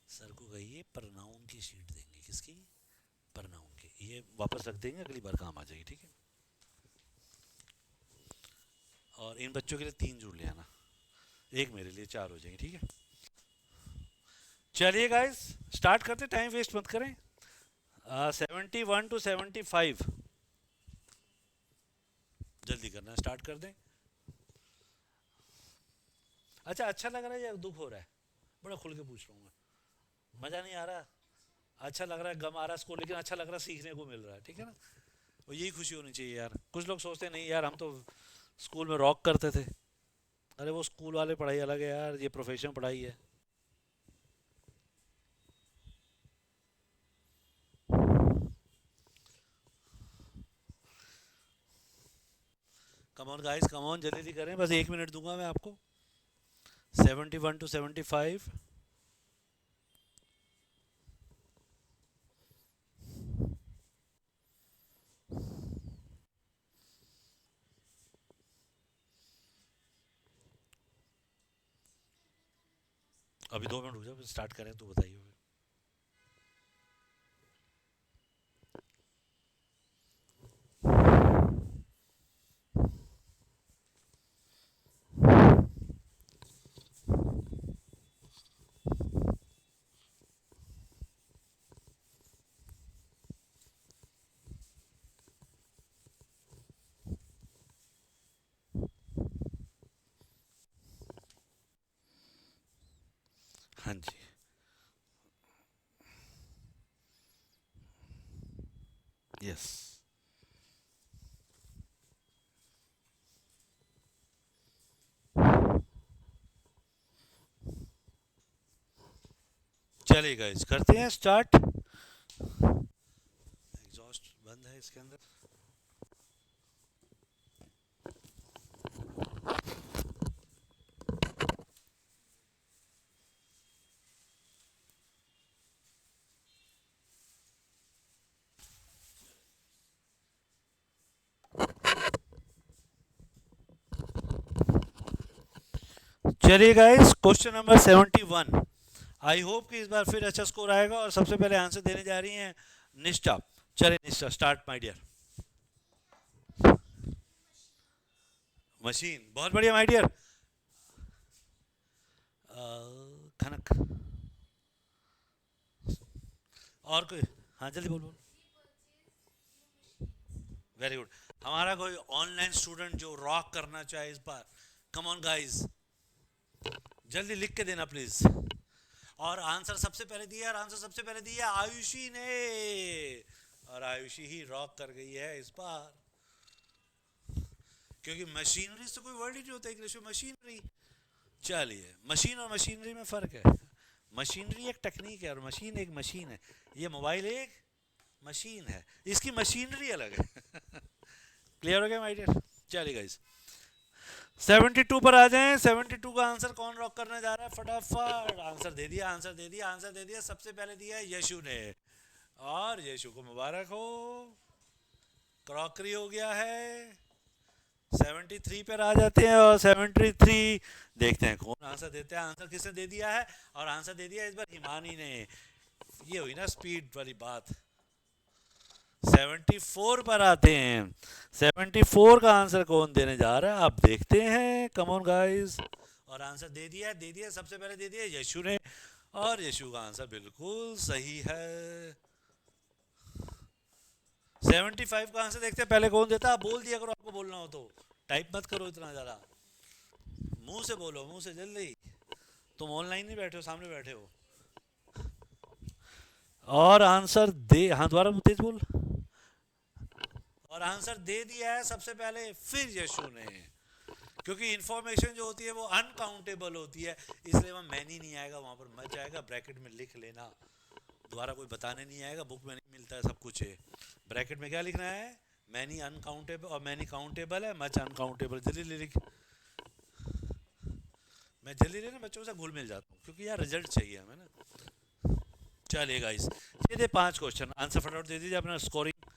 सर को कहिए प्रनाउन की शीट देंगे। किसकी? प्रनाउन की। ये वापस रख देंगे, अगली बार काम आ जाएगी, ठीक है। और इन बच्चों के लिए 3 जोड़ ले आना, एक मेरे लिए 4 हो जाएंगे, ठीक है। चलिए गाइस स्टार्ट करते, टाइम वेस्ट मत करें। 71 to 75, जल्दी करना, स्टार्ट कर दें। अच्छा, अच्छा लग रहा है या दुख हो रहा है? बड़ा खुल के पूछ रहा हूँ मैं, मज़ा नहीं आ रहा? अच्छा लग रहा है, गम आ रहा है इसको, लेकिन अच्छा लग रहा है, सीखने को मिल रहा है, ठीक है ना। और यही खुशी होनी चाहिए यार। कुछ लोग सोचते हैं नहीं यार, हम तो स्कूल में रॉक करते थे। अरे वो स्कूल वाले पढ़ाई अलग है यार, ये प्रोफेशनल पढ़ाई है। Come on guys, come on, जल्दी जल्दी करें, बस 1 मिनट दूंगा मैं आपको। 71 to 75। अभी 2 मिनट रुक जाओ, स्टार्ट करें तो बताइए। हाँ जी। यस। चलिए गाइस करते हैं स्टार्ट। एग्जॉस्ट बंद है इसके अंदर। चलिए गाइस, क्वेश्चन नंबर 71। आई होप कि इस बार फिर अच्छा स्कोर आएगा। और सबसे पहले आंसर देने जा रही हैं निष्ठा। चलिए निष्ठा, स्टार्ट माय डियर। मशीन, बहुत बढ़िया माय डियर। खनक। और कोई? हाँ जल्दी बोल बोल। Very good. हमारा कोई ऑनलाइन स्टूडेंट जो रॉक करना चाहे इस बार, कम ऑन गाइस, जल्दी लिख के देना प्लीज। और आंसर सबसे पहले दिया, और आंसर सबसे पहले दिया आयुषी ने। और आयुषी ही रॉक कर गई है इस बार, क्योंकि मशीनरी से कोई वर्ड ही नहीं होता इंग्लिश में, मशीनरी। चलिए, मशीन और मशीनरी में फ़र्क है। मशीनरी एक टेक्निक है और मशीन एक मशीन है। ये मोबाइल एक मशीन है, इसकी मशीनरी अलग है। क्लियर हो गया माय डियर? चलिए गाइस, 72 पर आ जाएं। 72 का आंसर कौन रॉक करने जा रहा है? फटाफट आंसर दे दिया, आंसर दे दिया, आंसर दे दिया। सबसे पहले दिया है यशु ने, और यशु को मुबारक हो, क्रॉकरी हो गया है। 73 पर आ जाते हैं, और 73 देखते हैं कौन आंसर देते हैं। आंसर किसने दे दिया है? और आंसर दे दिया इस बार हिमानी ने। ये हुई ना स्पीड वाली बात। 74 पर आते हैं। 74 का आंसर कौन देने जा रहा है, आप देखते हैं। कम ऑन गाइस। और आंसर दे दिया, दे दिया, सबसे पहले दे दिया यशु ने, और यशु का आंसर बिल्कुल सही है। 75 का आंसर देखते हैं पहले कौन देता है। आप बोल दिया करो, आपको बोलना हो तो। टाइप मत करो इतना ज़्यादा, मुंह से बोलो, मुंह से जल्दी। तुम ऑनलाइन नहीं बैठे हो, सामने बैठे हो। और आंसर दे, हाँ दोबारा तेज बोल। और आंसर दे दिया है सबसे पहले फिर यशु ने, क्योंकि इंफॉर्मेशन जो होती है वो अनकाउंटेबल होती है, इसलिए वहाँ मैनी नहीं आएगा, वहाँ पर मच आएगा। ब्रैकेट में लिख लेना, दोबारा कोई बताने नहीं आएगा, बुक में नहीं मिलता है सब कुछ है। ब्रैकेट में क्या लिखना है? मैनी अनकाउंटेबल, और मैनी काउंटेबल है, मच अनकाउंटेबल। जल्दी लिख। मैं जल्दी लेना बच्चों से घुल मिल जाता हूँ, क्योंकि यार रिजल्ट चाहिए हमें ना। चलिए गाइस, ये दे 5 क्वेश्चन, आंसर फटाफट दे दीजिए। अपना स्कोरिंग,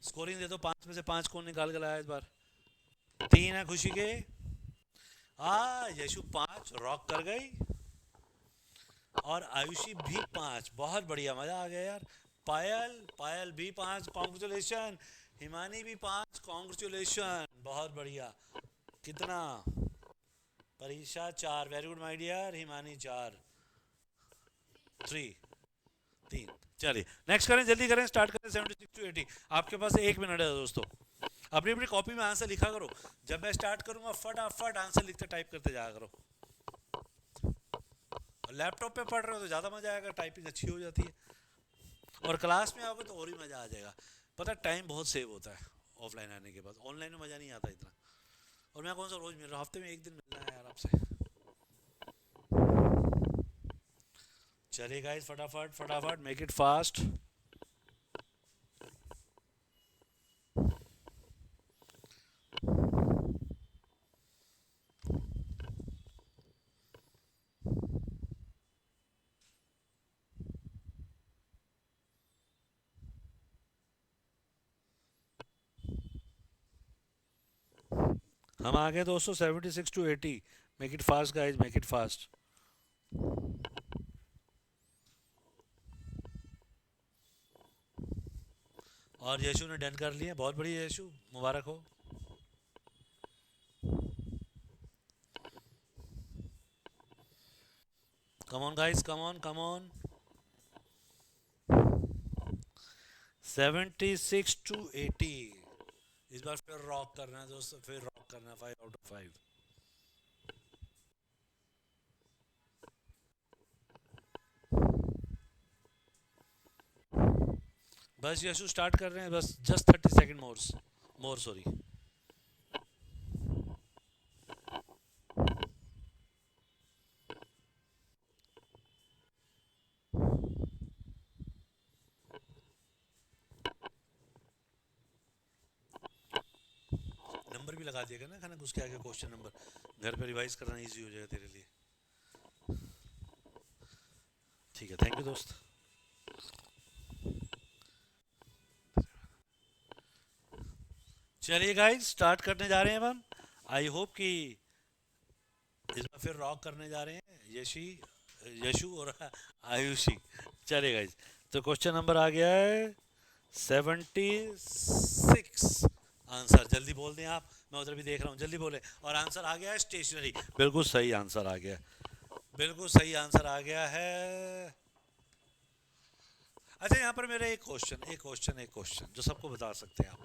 स्कोरिंग दे दो। 5 में से 5 कौन निकाल कर लाया इस बार? 3 है खुशी के। यशु 5 रॉक कर गई, और आयुषी भी 5। बहुत बढ़िया, मजा आ गया यार। पायल, पायल भी 5, कॉन्ग्रेचुलेशन। हिमानी भी 5, कॉन्ग्रेचुलेशन, बहुत बढ़िया। कितना? Pariksha 4, very good my dear. Himani 4, 3, 3। चलिए नेक्स्ट करें, जल्दी करें, स्टार्ट करें। 76 टू 80, आपके पास 1 मिनट है दोस्तों। अपनी अपनी कॉपी में आंसर लिखा करो। जब मैं स्टार्ट करूंगा फटाफट आंसर लिखते टाइप करते जाया करो। लैपटॉप पे पढ़ रहे हो तो ज़्यादा मज़ा आएगा, टाइपिंग अच्छी हो जाती है। और क्लास में आओगे तो और ही मज़ा आ जाएगा। पता है टाइम बहुत सेव होता है ऑफलाइन आने के बाद, ऑनलाइन में मज़ा नहीं आता इतना। और मैं कौन सा रोज़ मिल रहा हूँ, हफ्ते में 1 दिन मिलना है यार आपसे। चलिए गाइस, फटाफट फटाफट, मेक इट फास्ट। हम आ गए दोस्तों 76 to 80। Make it fast guys, make it fast. और यशु ने डन कर लिए, बहुत बढ़िया यशु, मुबारक हो। Come on guys, come on come on. 76 to 80, इस बार फिर रॉक करना है दोस्तों, फिर रॉक करना है। 5 आउट ऑफ 5। बस यशु स्टार्ट कर रहे हैं, बस जस्ट 30 सेकेंड मोर, मोर सॉरी। नंबर भी लगा दिएगा ना खाना, उसके आगे क्वेश्चन नंबर, घर पे रिवाइज करना इजी हो जाएगा तेरे लिए। ठीक है, थैंक यू दोस्त। चलिए गाइस, स्टार्ट करने जा रहे हैं हम। आई होप कि इस बार फिर रॉक करने जा रहे हैं यशी, यशु और आयुषी। चलेगा इस। तो क्वेश्चन नंबर आ गया है 76। आंसर जल्दी बोल दें आप, मैं उधर भी देख रहा हूँ, जल्दी बोले। और आंसर आ गया है स्टेशनरी। बिल्कुल सही आंसर आ गया, बिल्कुल सही आंसर आ गया है। अच्छा यहाँ पर मेरा एक क्वेश्चन जो सबको बता सकते हैं आप।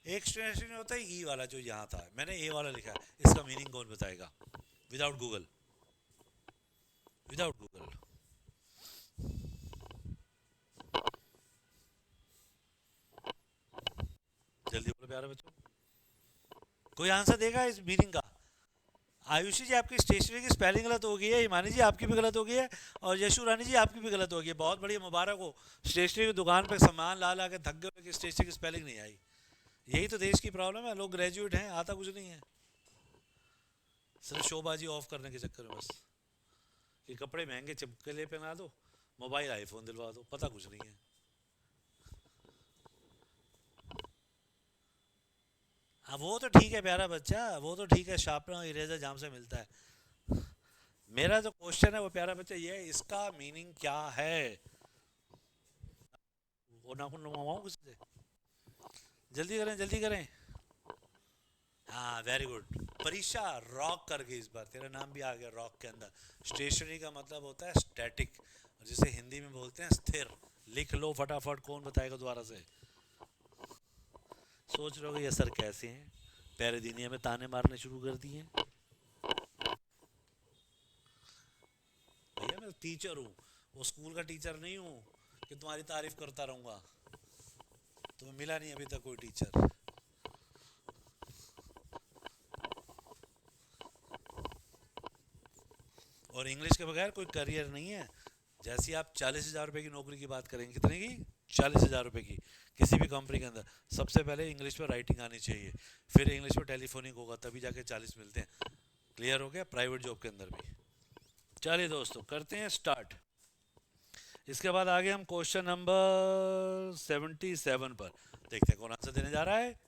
एक स्टेशनरी होता है ई वाला जो यहाँ था, मैंने ए वाला लिखा है, इसका मीनिंग कौन बताएगा विदाउट गूगल? विदाउट गूगल जल्दी बोलो प्यारे बच्चों, कोई आंसर देगा इस मीनिंग का? आयुषी जी आपकी स्टेशनरी की स्पेलिंग गलत हो गई है, हिमानी जी आपकी भी गलत हो गई है, और यशु रानी जी आपकी भी गलत हो गई है। बहुत बढ़िया, मुबारक हो। स्टेशनरी की दुकान पे सामान ला ला के थक गए हो कि स्टेशनरी की स्पेलिंग नहीं आई। यही तो देश की प्रॉब्लम है, लोग ग्रेजुएट हैं, आता कुछ नहीं है, सिर्फ शोबाजी ऑफ करने के चक्कर में बस। ये कपड़े महंगे चिपकले पहना दो, मोबाइल आईफोन दिलवा दो, पता कुछ नहीं है। हाँ वो तो ठीक है प्यारा बच्चा, वो तो ठीक है, शार्पनर इरेजर जहाँ से मिलता है। मेरा जो क्वेश्चन है वो प्यारा बच्चा ये है, इसका मीनिंग क्या है? वो नाखून नवाऊं किसी से? जल्दी करें जल्दी करें। हाँ वेरी गुड परीक्षा, रॉक कर गई इस बार, तेरा नाम भी आ गया रॉक के अंदर। स्टेशनरी का मतलब होता है स्टैटिक, जिसे हिंदी में बोलते हैं स्थिर। लिख लो फटाफट, कौन बताएगा दोबारा से? सोच रहे हो ये सर कैसे हैं, पैरे दुनिया में ताने मारने शुरू कर दिए हैं। भैया मैं टीचर हूँ, वो स्कूल का टीचर नहीं हूँ कि तुम्हारी तारीफ करता रहूँगा। तुम्हें मिला नहीं अभी तक कोई टीचर। और इंग्लिश के बगैर कोई करियर नहीं है। जैसी आप 40,000 रुपये की नौकरी की बात करेंगे, कितने की? 40,000 रुपये की, किसी भी कंपनी के अंदर सबसे पहले इंग्लिश में राइटिंग आनी चाहिए, फिर इंग्लिश में टेलीफोनिक होगा, तभी जाके 40 मिलते हैं। क्लियर हो गया? प्राइवेट जॉब के अंदर भी। चलिए दोस्तों करते हैं स्टार्ट। इसके बाद आगे हम क्वेश्चन नंबर 77 पर देखते हैं कौन आंसर देने जा रहा है।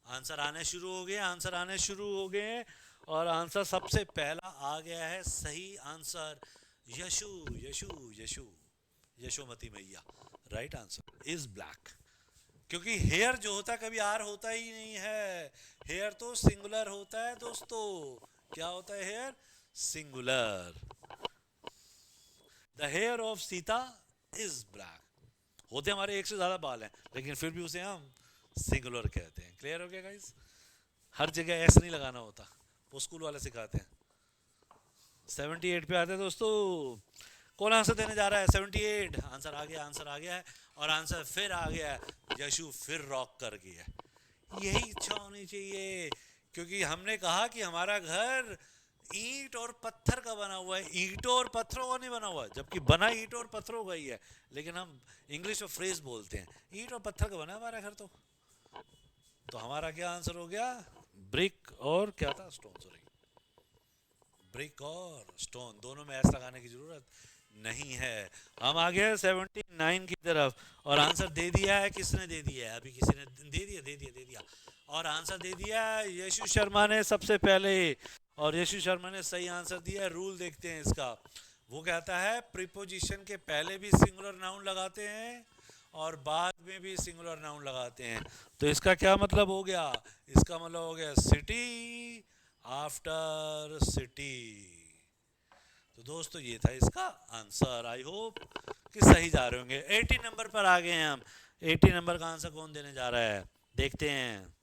आंसर आने शुरू हो गए, आंसर आने शुरू हो गए, और आंसर सबसे पहला आ गया है सही आंसर, यशु यशु यशु, यशोमती मैया। राइट आंसर इज ब्लैक, क्योंकि हेयर जो होता है कभी आर होता ही नहीं है, हेयर तो सिंगुलर होता है दोस्तों। क्या होता है hair? Singular. The hair of Sita is black. होते हमारे एक से ज्यादा बाल हैं, लेकिन फिर भी उसे हम सिंगुलर कहते हैं। क्लियर हो गया गाइस? हर जगह एस नहीं लगाना होता, वो स्कूल वाले सिखाते हैं। 78 पे आते हैं दोस्तों, कौन आंसर देने जा रहा है? 78 आंसर आ गया, आंसर आ गया है, और आंसर फिर आ गया है, यशु फिर रॉक कर गया। यही इच्छा होनी चाहिए, क्योंकि हमने कहा कि हमारा घर ईंट और पत्थर का बना हुआ है, ईंटों और पत्थरों का नहीं बना हुआ, जबकि बना ईंटों और पत्थरों का ही है, लेकिन हम इंग्लिश में फ्रेज बोलते हैं ईंट और पत्थर का बना हमारा घर। तो हमारा क्या आंसर हो गया? ब्रिक और क्या था? स्टोन। सॉरी, ब्रिक और स्टोन, दोनों में एस लगाने की जरूरत नहीं है। हम आ गए 79 की तरफ, और आंसर दे दिया है, किसने दे दिया है? अभी किसी ने दे दिया, और आंसर दे दिया यशु शर्मा ने सबसे पहले, और यशु शर्मा ने सही आंसर दिया है। रूल देखते हैं इसका, वो कहता है प्रीपोजिशन के पहले भी सिंगुलर नाउन लगाते हैं और बाद में भी सिंगुलर नाउन लगाते हैं। तो इसका क्या मतलब हो गया? इसका मतलब हो गया सिटी आफ्टर सिटी। तो दोस्तों ये था इसका आंसर। आई होप कि सही जा रहे होंगे। 80 नंबर पर आ गए हैं हम। 80 नंबर का आंसर कौन देने जा रहा है, देखते हैं।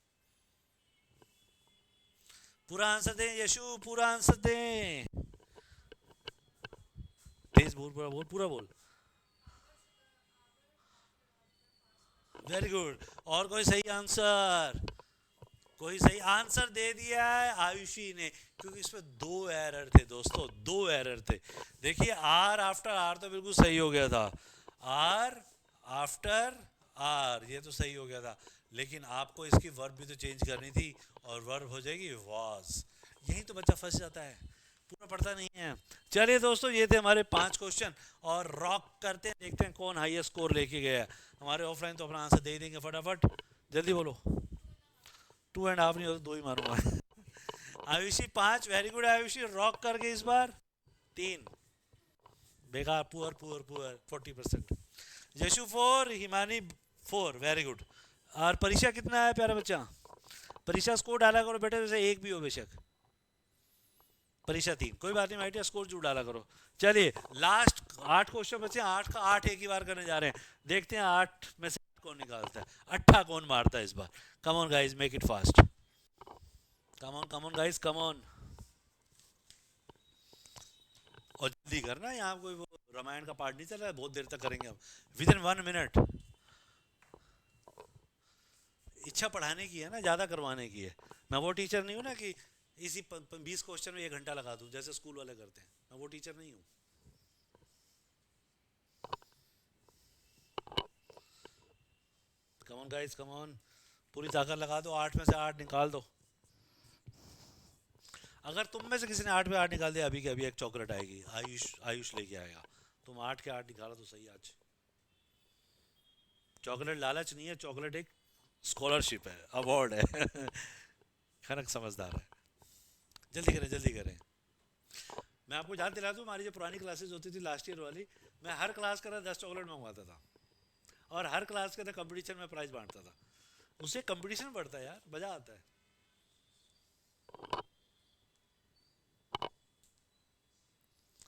पूरा आंसर दें यशु, पूरा आंसर दें। तेज बोल, पूरा बोल, पूरा बोल। Very good. और कोई सही आंसर? कोई सही आंसर दे दिया है आयुषी ने, क्योंकि इसमें दो एरर थे दोस्तों, दो एरर थे। देखिए आर आफ्टर आर तो बिल्कुल सही हो गया था, आर आफ्टर आर ये तो सही हो गया था, लेकिन आपको इसकी वर्ब भी तो चेंज करनी थी, और वर्ब हो जाएगी वाज। यही तो बच्चा फंस जाता है, पूरा पढ़ता नहीं है। चलिए दोस्तों ये थे हमारे 5 क्वेश्चन, और रॉक करते हैं, देखते हैं कौन हाईएस्ट स्कोर लेके गया है। हमारे ऑफलाइन तो अपना आंसर दे देंगे फटाफट, जल्दी बोलो। 2.5 नहीं होता, 2 ही मारूंगा। Ayushi 5, very good Ayushi, rock कर गई इस बार। 3, बेकार, poor poor poor, 40%। Yashu 4, Himani 4, very good. और परीक्षा कितना है प्यारा बच्चा? परीक्षा स्कोर डाला करो बेटे, जैसे एक भी हो बेशक। परीक्षा 3, कोई बात नहीं माइटिया, स्कोर जरूर डाला करो। चलिए लास्ट 8 क्वेश्चन बचे, 8 का 8 एक ही बार करने जा रहे हैं। देखते हैं 8 में से कौन निकालता है, 8 कौन मारता है इस बार। Come on guys, make it fast. Come on guys, come on. और जल्दी करना, यहाँ कोई वो रामायण का पार्ट नहीं चल रहा है, बहुत देर तक करेंगे हम। With in 1 minute. इच्छा पढ़ाने की है ना, ज़्यादा करवाने की है। मैं वो टीचर नहीं हूँ ना कि इसी 20 क्वेश्चन में 1 घंटा लगा दूँ जैसे स्कूल वाले करते हैं। मैं वो टीचर नहीं हूँ। कम ऑन गाइस, कम ऑन। पूरी ताकत लगा दो, 8 में से 8 निकाल दो। अगर तुम में से किसी ने 8 में 8 निकाल दिया, अभी के अभी एक चॉकलेट आएगी, आयुष आयुष लेके आएगा। तुम 8 के 8 निकाला तो सही आज। चॉकलेट लालच नहीं है, चॉकलेट एक स्कॉलरशिप है, अवार्ड है। खनक समझदार है। जल्दी करें, जल्दी करें। मैं आपको याद दिला दूं, हमारी जो पुरानी क्लासेस होती थी लास्ट ईयर वाली, मैं हर क्लास का 10 चॉकलेट मंगवाता था। और हर क्लास के अंदर कंपटीशन में प्राइज बांटता था। उससे कंपटीशन बढ़ता है यार, मजा आता है।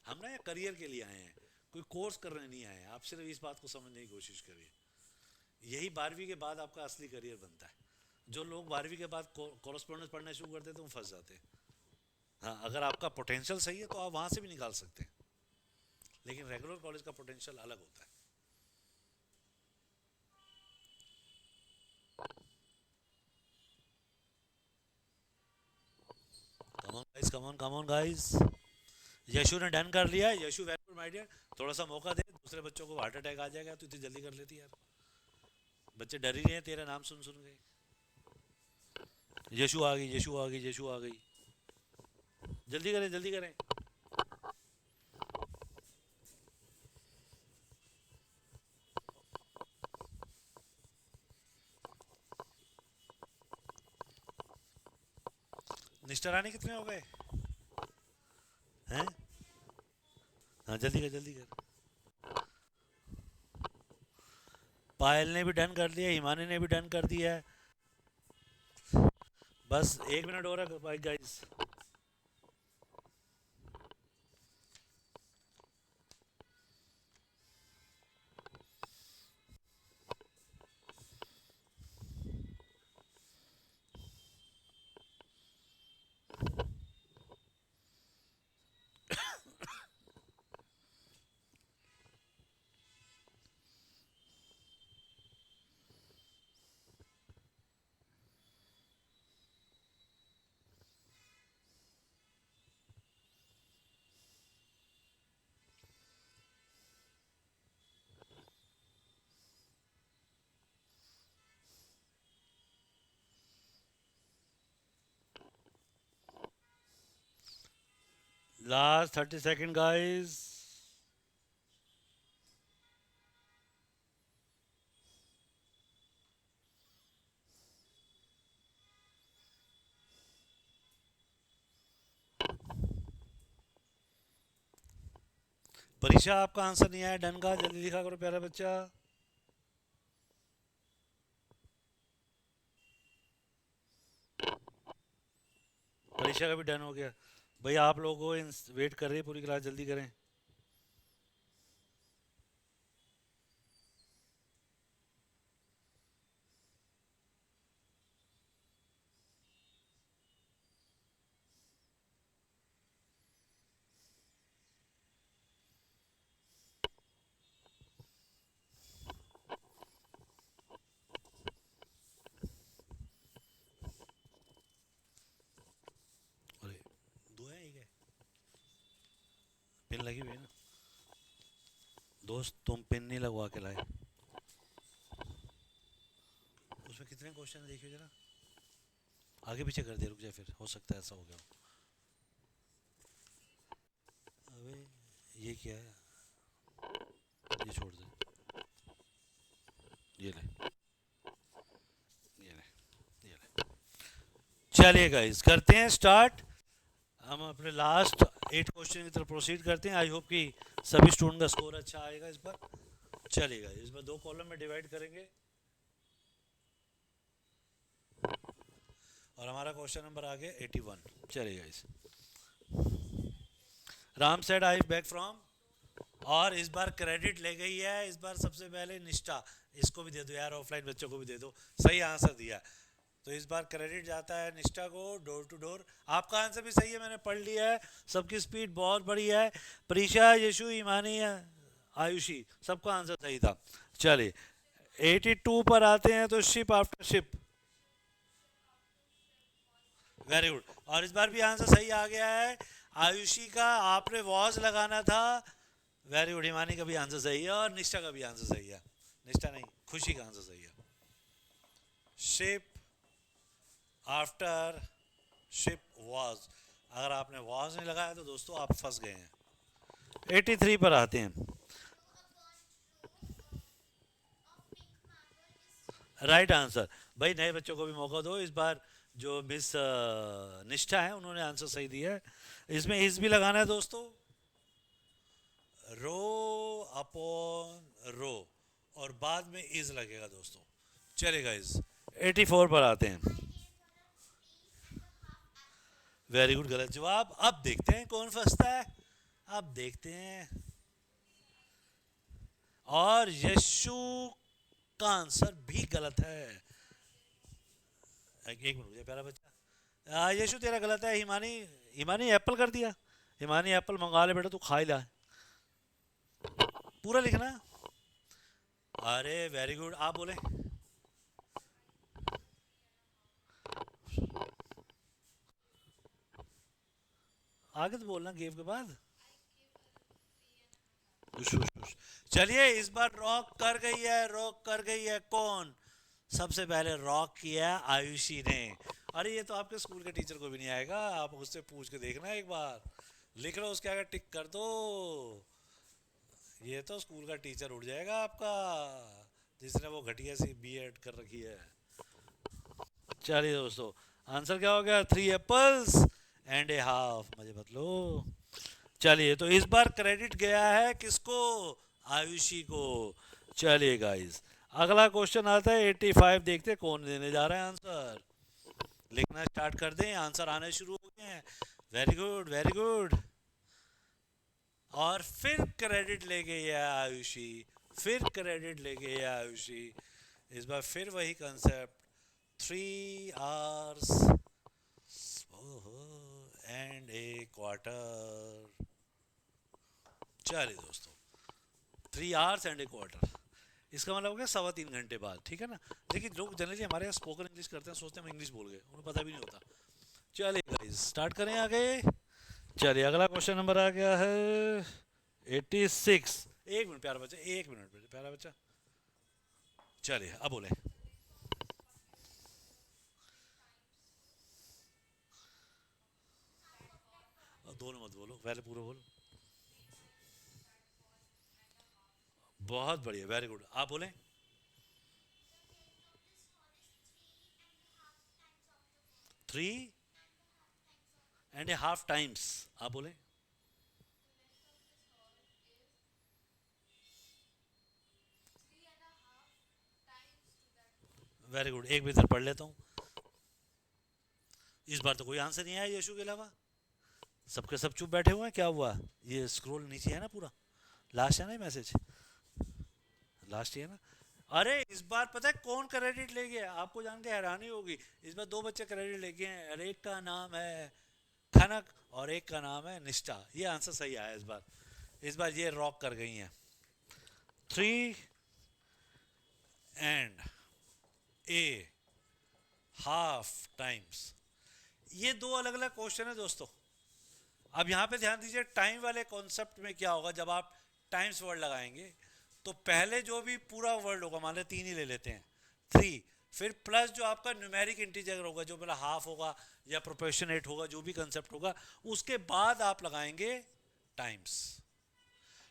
हम ना ये करियर के लिए आए हैं, कोई कोर्स करने नहीं आए हैं। आप सिर्फ इस बात को समझने की कोशिश करिए, यही 12वीं के बाद आपका असली करियर बनता है। जो लोग 12वीं के बाद कॉरस्पॉन्डेंस पढ़ना शुरू करते हैं तो वो फंस जाते हैं। हाँ, अगर आपका पोटेंशियल सही है तो आप वहाँ से भी निकाल सकते हैं, लेकिन रेगुलर कॉलेज का पोटेंशियल अलग होता है। Come on guys, come on, come on guys. Yashu ने डन कर लिया, Yashu very good my dear. थोड़ा सा मौका दे, दूसरे बच्चों को हार्ट अटैक आ जाएगा तो इतनी जल्दी कर लेती यार। बच्चे डर ही रहे हैं तेरा नाम सुन सुन के। यशु आ गई, यशु आ गई, यशु आ गई। जल्दी करें, जल्दी करें। निष्ठा रानी कितने हो गए हैं? हाँ जल्दी कर, जल्दी कर। पायल ने भी डन कर दिया, हिमानी ने भी डन कर दिया है। बस 1 मिनट और है भाई गाइस। Last 30 second guys. परीक्षा आपका आंसर नहीं आया डन का, जल्दी लिखा करो प्यारा बच्चा। परीक्षा का भी डन हो गया। भैया आप लोगों को वेट कर रही है पूरी क्लास, जल्दी करें। अरे 2 है, 1 है। पिन लगी हुई है ना दोस्त, तुम पिन नहीं लगवा के लाए। उसमें कितने क्वेश्चन देखिए जरा, आगे पीछे कर दे, रुक जाए, फिर हो सकता है ऐसा हो गया। अबे ये क्या है, ये छोड़ दे, ये ले, ये ले, ये ले। चलिए गाइस करते हैं स्टार्ट। हम अपने लास्ट 8 क्वेश्चन की तरफ प्रोसीड करते हैं। आई होप कि सभी स्टूडेंट का स्कोर अच्छा आएगा इस बार। चलिएगा इस बार 2 कॉलम में डिवाइड करेंगे और हमारा क्वेश्चन नंबर आ गया 81। चलिए guys, Ram said I back from, और इस बार क्रेडिट ले गई है। इस बार सबसे पहले निष्ठा, इसको भी दे दो यार, ऑफलाइन बच्चों को भी दे दो, सही आंसर दिया। तो इस बार क्रेडिट जाता है निष्ठा को, डोर टू डोर। आपका आंसर भी सही है, मैंने पढ़ लिया है। सबकी स्पीड बहुत बड़ी है। प्रीशा, यशु, ईमानी, आयुषी, सबका आंसर सही था। चलिए 82 पर आते हैं। तो ship after ship, very good. और इस बार भी आंसर सही आ गया है आयुषी का, आपने वॉज लगाना था। Very good. हिमानी का भी आंसर सही है और निष्ठा का भी आंसर सही है। निष्ठा नहीं, खुशी का आंसर सही है। शिप आफ्टर शिप वॉज, अगर आपने वॉज नहीं लगाया तो दोस्तों आप फंस गए हैं। 83 पर आते हैं। Right answer. भाई नए बच्चों को भी मौका दो। इस बार जो मिस निष्ठा है उन्होंने आंसर सही दिया है। इसमें इस भी लगाना है दोस्तों, रो अपॉन रो, और बाद में इज लगेगा दोस्तों। चलेगा इस 84 पर आते हैं। वेरी गुड, गलत जवाब। अब देखते हैं कौन फंसता है, अब देखते हैं। और यशु का आंसर भी गलत है। एक मिनट रुक जा प्यारा बच्चा। यशु तेरा गलत है। हिमानी, हिमानी एप्पल कर दिया। हिमानी एप्पल मंगा ले बेटा, तू खा ही ला। पूरा लिखना। अरे वेरी गुड, आप बोले। आगे तो बोलना गेव के बाद। चलिए इस बार रॉक कर गई है, रॉक कर गई है। कौन सबसे पहले रॉक किया? आयुषी ने। अरे ये तो आपके स्कूल के टीचर को भी नहीं आएगा, आप उससे पूछ के देखना एक बार। लिख लो, उसके आगे टिक कर दो। ये तो स्कूल का टीचर उठ जाएगा आपका, जिसने वो घटिया सी बीएड कर रखी है। चलिए दोस्तों, आंसर क्या हो गया? 3 एप्पल्स एंड ए हाफ। मजे मत लो। चलिए तो इस बार क्रेडिट गया है किसको? आयुषी को। चलिए गाइस, अगला क्वेश्चन आता है 85। देखते हैं कौन देने जा रहा है आंसर। लिखना स्टार्ट कर दें, आंसर आने शुरू हो गए हैं। Very good, very good. और फिर क्रेडिट ले गई है आयुषी, फिर क्रेडिट ले गई है आयुषी। इस बार फिर वही concept, 3 hours and A quarter. चलिए दोस्तों, 3 आवर्स एंड ए क्वार्टर, इसका मतलब हो गया 3.25 घंटे बाद, ठीक है ना। लेकिन लोग जनरली हमारे यहाँ स्पोकन इंग्लिश करते हैं, सोचते हैं हम इंग्लिश बोल गए, उन्हें पता भी नहीं होता। चलिए गाइस स्टार्ट करें आगे। चलिए अगला क्वेश्चन नंबर आ गया है 86। एक मिनट प्यारा बच्चा, एक मिनट प्यारा बच्चा। चलिए अब बोले। दोनों मत बोलो, पहले पूरा बोलो। बहुत बढ़िया, वेरी गुड, आप बोले। 3.5 टाइम्स, आप बोले। वेरी गुड, एक भी पढ़ लेता हूँ। इस बार तो कोई आंसर नहीं आया यशु के अलावा, सबके सब चुप बैठे हुए हैं। क्या हुआ? ये स्क्रॉल नीचे है ना पूरा, लास्ट है ना मैसेज, लास्ट ही है ना। अरे इस बार पता है कौन क्रेडिट ले गया? आपको जान के हैरानी होगी। इस बार 2 बच्चे क्रेडिट ले गए हैं, और एक का नाम है खनक और एक का नाम है निष्ठा। ये आंसर सही आया इस बार। इस बार ये रॉक कर गई हैं। 3.5 टाइम्स। ये 2 अलग अलग क्वेश्चन है दोस्तों। अब यहाँ पे ध्यान दीजिए, टाइम वाले कॉन्सेप्ट में क्या होगा, जब आप टाइम्स वर्ड लगाएंगे तो पहले जो भी पूरा वर्ड होगा, मान लें 3 ही ले लेते हैं, 3, फिर प्लस जो आपका न्यूमेरिक इंटीजर होगा, जो मतलब हाफ होगा या प्रोपोर्शनेट होगा, जो भी कंसेप्ट होगा, उसके बाद आप लगाएंगे टाइम्स।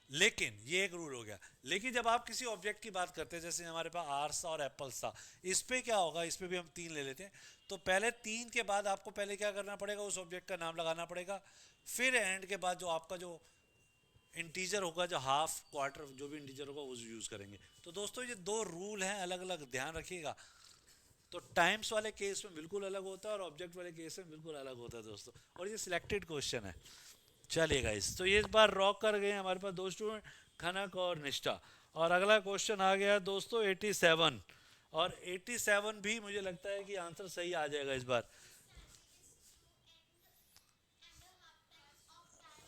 लेकिन ये एक रूल हो गया, लेकिन जब आप किसी ऑब्जेक्ट की बात करते हैं, जैसे हमारे पास आर्स और एप्पल्स था, इस पे क्या होगा, इस पे भी हम 3 ले लेते हैं, तो पहले 3 के बाद आपको पहले क्या करना पड़ेगा, उस ऑब्जेक्ट का नाम लगाना पड़ेगा, फिर एंड के बाद जो आपका जो इंटीजर होगा, जो हाफ क्वार्टर जो भी इंटीजर होगा वो यूज़ करेंगे। तो दोस्तों ये दो रूल हैं अलग अलग, ध्यान रखिएगा। तो टाइम्स वाले केस में बिल्कुल अलग होता है और ऑब्जेक्ट वाले केस में बिल्कुल अलग होता है दोस्तों, और ये सिलेक्टेड क्वेश्चन है। चलिए गाइस, तो ये इस बार रॉक कर गए हमारे पास दो स्टूडेंट, खनक और निष्ठा। और अगला क्वेश्चन आ गया दोस्तों 87, और 87 भी मुझे लगता है कि आंसर सही आ जाएगा इस बार।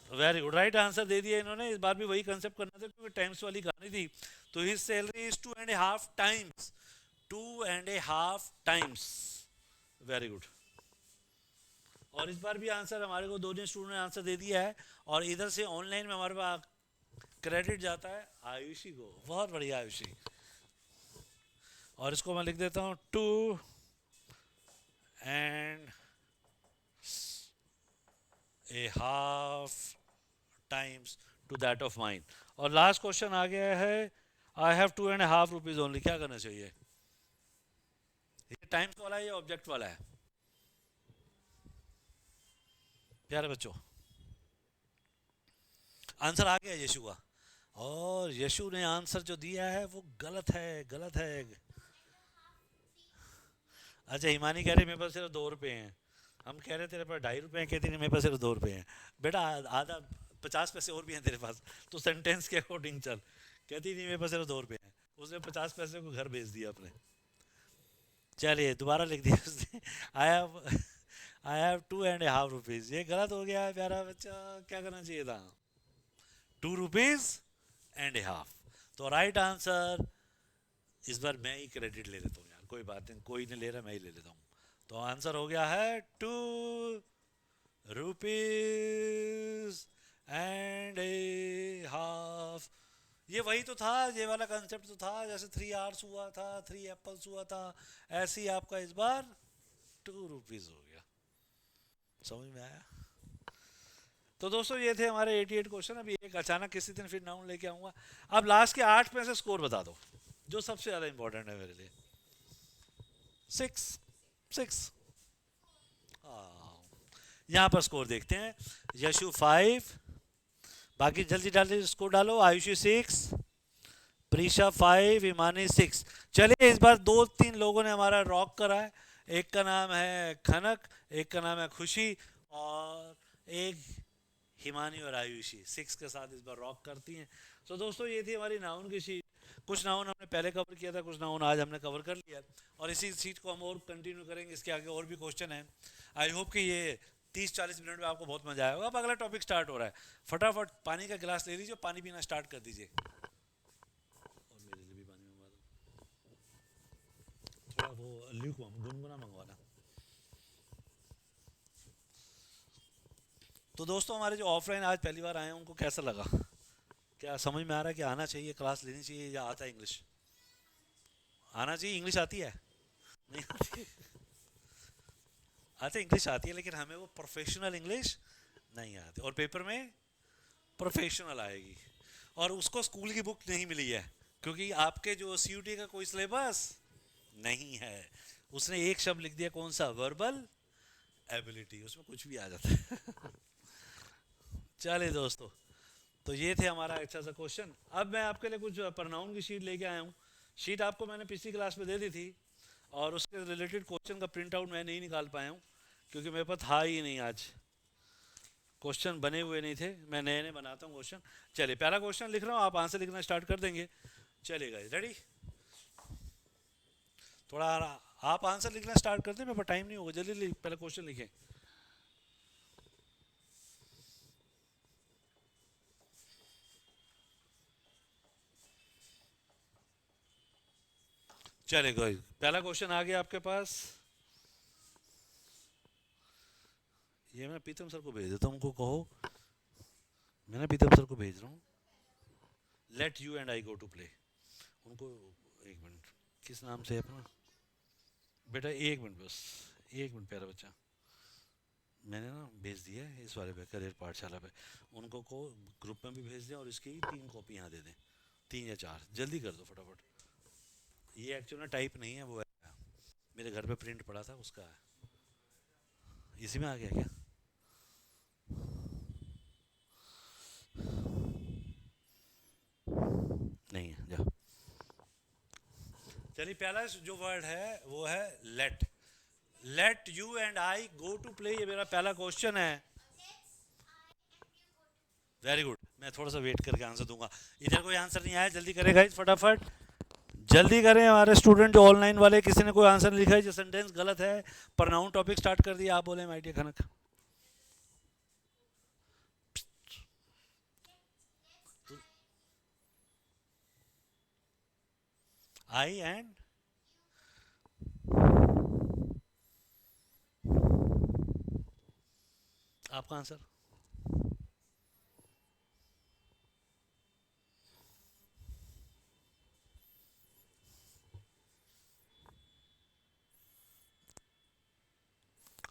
वेरी गुड, राइट आंसर दे दिया इन्होंने। इस बार भी वही कंसेप्ट करना था क्योंकि टाइम्स वाली कहानी थी। तो his salary is 2.5 times, 2.5 times. Very good. और इस बार भी आंसर हमारे को दोनों स्टूडेंट ने आंसर दे दिया है, और इधर से ऑनलाइन में हमारे पास क्रेडिट जाता है आयुषी को। बहुत बढ़िया आयुषी। और इसको मैं लिख देता हूँ 2.5 times to that of mine. और लास्ट क्वेश्चन आ गया है, आई हैव 2.5 रुपीज ओनली। क्या करना चाहिए? ये टाइम्स वाला है या ऑब्जेक्ट वाला है प्यारे बच्चों? आंसर आ गया यशु का, और यशु ने आंसर जो दिया है वो गलत है, गलत है। अच्छा, हिमानी कह रही मेरे पास सिर्फ 2 रुपये हैं। हम कह रहे तेरे पास 2.5 रुपये हैं, कहती नहीं मेरे पास सिर्फ 2 रुपये हैं। बेटा आधा 50 पैसे और भी हैं तेरे पास, तो सेंटेंस के अकॉर्डिंग चल। कहती नहीं मेरे पास सिर्फ 2 रुपये हैं, उसने 50 पैसे को घर भेज दिया अपने। चलिए दोबारा लिख दिया उसने, I have I have 2.5 rupees. ये गलत हो गया है प्यारा बच्चा, क्या करना चाहिए था? 2.5 रुपीज। तो राइट आंसर, इस बार मैं ही क्रेडिट ले लेता हूँ यार, कोई बात नहीं, कोई नहीं ले रहा, मैं ही ले लेता हूँ। तो आंसर हो गया है 2.5 रुपीज। ये वही तो था, ये वाला कंसेप्ट तो था, जैसे 3 आवर्स हुआ था, 3 एप्पल्स हुआ था, ऐसे ही आपका इस बार 2 रुपीज हो गया। समझ में आया? तो दोस्तों ये थे हमारे 88 क्वेश्चन। अभी एक अचानक किसी दिन फिर नाउन लेके आऊंगा। अब लास्ट के 8 में से स्कोर बता दो, जो सबसे ज़्यादा इंपॉर्टेंट है मेरे लिए। 6 6। यहाँ पर स्कोर देखते हैं। यशु 5, बाकी जल्दी जल्दी स्कोर डालो। आयुषी 6, प्रीशा 5, हिमानी 6। चलिए इस बार 2-3 लोगों ने हमारा रॉक करा है। एक का नाम है खनक, एक का नाम है खुशी, और एक हिमानी और आयुषी 6 के साथ इस बार रॉक करती हैं। तो दोस्तों ये थी हमारी नाउन की शीट। कुछ नाउन हमने पहले कवर किया था, कुछ नाउन आज हमने कवर कर लिया, और इसी सीट को हम और कंटिन्यू करेंगे। इसके आगे और भी क्वेश्चन हैं। आई होप कि ये 30-40 मिनट में आपको बहुत मजा आएगा। अब अगला टॉपिक स्टार्ट हो रहा है। फटाफट पानी का गिलास ले लीजिए, पानी पीना स्टार्ट कर दीजिए। और मेरे लिए भी पानी मंगवा दो, थोड़ा वो ल्यूकवार्म गुनगुना मंगवाना। तो दोस्तों हमारे जो ऑफलाइन आज पहली बार आए हैं उनको कैसा लगा? क्या समझ में आ रहा है कि आना चाहिए, क्लास लेनी चाहिए, या आता है इंग्लिश? आना चाहिए। इंग्लिश आती है? नहीं आती? अच्छा इंग्लिश आती है, लेकिन हमें वो प्रोफेशनल इंग्लिश नहीं आती, और पेपर में प्रोफेशनल आएगी। और उसको स्कूल की बुक नहीं मिली है, क्योंकि आपके जो सीयूटी का कोई सिलेबस नहीं है। उसने एक शब्द लिख दिया, कौन सा? वर्बल एबिलिटी, उसमें कुछ भी आ जाता है। चलिए दोस्तों, तो ये थे हमारा अच्छा सा क्वेश्चन। अब मैं आपके लिए कुछ प्रनाउन की शीट लेके आया हूँ। शीट आपको मैंने पिछली क्लास में दे दी थी, और उसके रिलेटेड क्वेश्चन का प्रिंट आउट मैं नहीं निकाल पाया हूँ, क्योंकि मेरे पास था ही नहीं आज। क्वेश्चन बने हुए नहीं थे, मैं नए नए बनाता हूँ क्वेश्चन। चलिए पहला क्वेश्चन लिख रहा हूँ, आप आंसर लिखना स्टार्ट कर देंगे। चलिएगा, रेडी? थोड़ा आप आंसर लिखना स्टार्ट कर दें, मेरे पास टाइम नहीं होगा, जल्दी पहले क्वेश्चन लिखें। चलेगा, पहला क्वेश्चन आ गया आपके पास। ये मैं प्रीतम सर को भेज देता हूँ, उनको कहो मैं प्रीतम सर को भेज रहा हूँ। Let you and I go to play. उनको एक मिनट, किस नाम से है अपना बेटा? एक मिनट बस, एक मिनट प्यारा बच्चा। मैंने ना भेज दिया है इस वाले पे, करियर पाठशाला पे। उनको को ग्रुप में भी भेज दें और इसकी 3 कॉपी यहाँ दे दें, 3 या 4, जल्दी कर दो फटाफट। ये एक्चुअली टाइप नहीं है, वो है मेरे घर पे प्रिंट पड़ा था उसका है। इसी में आ गया क्या? नहीं है, जा। चलिए पहला जो वर्ड है वो है let. Let you and I go to play, ये मेरा पहला क्वेश्चन है। वेरी गुड, मैं थोड़ा सा वेट करके आंसर दूंगा। इधर कोई आंसर नहीं आया, जल्दी करेगा फटाफट, जल्दी करें हमारे स्टूडेंट जो ऑनलाइन वाले। किसी ने कोई आंसर लिखा है जो सेंटेंस गलत है, प्रनाउन टॉपिक स्टार्ट कर दिया, आप बोले my dear Khanak. I and, आपका आंसर?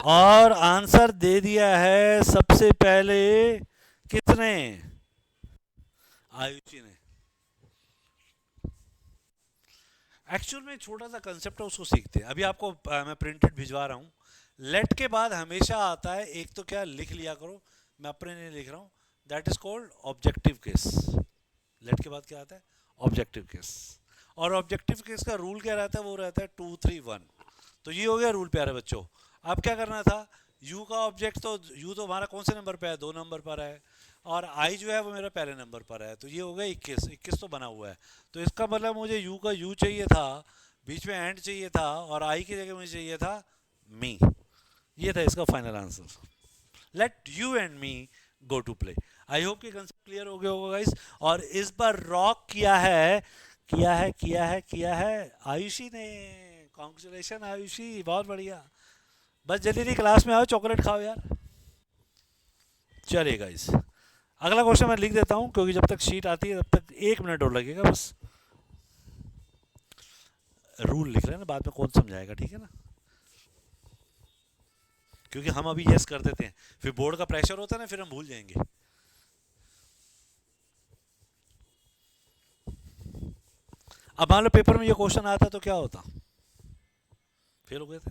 और आंसर दे दिया है सबसे पहले किसने? आयुषी ने। एक्चुअल में छोटा सा कंसेप्ट है, उसको सीखते हैं। अभी आपको मैं प्रिंटेड भिजवा रहा हूँ। लेट के बाद हमेशा आता है एक तो क्या, लिख लिया करो, मैं अपने लिए लिख रहा हूँ, that is called objective case. Let के बाद क्या आता है? Objective case. और ऑब्जेक्टिव केस का रूल क्या रहता है? वो रहता है 2 3 1। तो ये हो गया रूल प्यारे बच्चों। अब क्या करना था, यू का ऑब्जेक्ट, तो यू तो हमारा कौन से नंबर पे है? 2 नंबर पर है। और आई जो है वो मेरा पहले नंबर पर है, तो ये हो गया 21। 21 तो बना हुआ है। तो इसका मतलब मुझे यू का यू चाहिए था, बीच में एंड चाहिए था, और आई की जगह मुझे चाहिए था मी। ये था इसका final answer. Let you and me go to play. I hope कि कंसेप्ट क्लियर हो गया होगा गाइस। और इस बार रॉक किया है आयुषी ने। कॉन्ग्रेचुलेशन आयुषी, बहुत बढ़िया। बस जल्दी जल्दी क्लास में आओ, चॉकलेट खाओ यार। चलिए गाइस, अगला क्वेश्चन मैं लिख देता हूँ, क्योंकि जब तक शीट आती है तब तक 1 मिनट और लगेगा बस। रूल लिख रहे हैं ना, बाद में कौन समझाएगा, ठीक है ना? क्योंकि हम अभी यस कर देते हैं, फिर बोर्ड का प्रेशर होता है ना, फिर हम भूल जाएंगे। अब मान लो पेपर में ये क्वेश्चन आता तो क्या होता? फेल हो गए थे।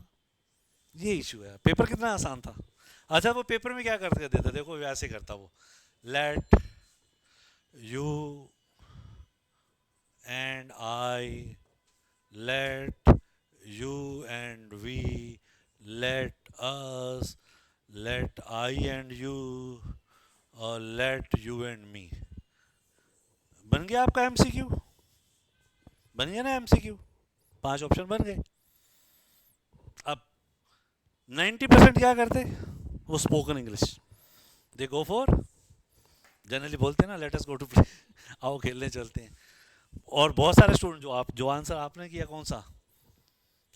ये इशू है, पेपर कितना आसान था। अच्छा वो पेपर में क्या करते देता, देखो वैसे करता वो, let you and I, let you and we, let us, let I and you, और लेट यू एंड मी। बन गया आपका एमसीक्यू? बन गया ना एमसीक्यू? 5 ऑप्शन बन गए। अब 90% क्या करते? वो spoken English, they go for, generally बोलते हैं ना, let us go to play, आओ खेलने चलते हैं। और बहुत सारे स्टूडेंट जो आंसर आपने किया कौन सा?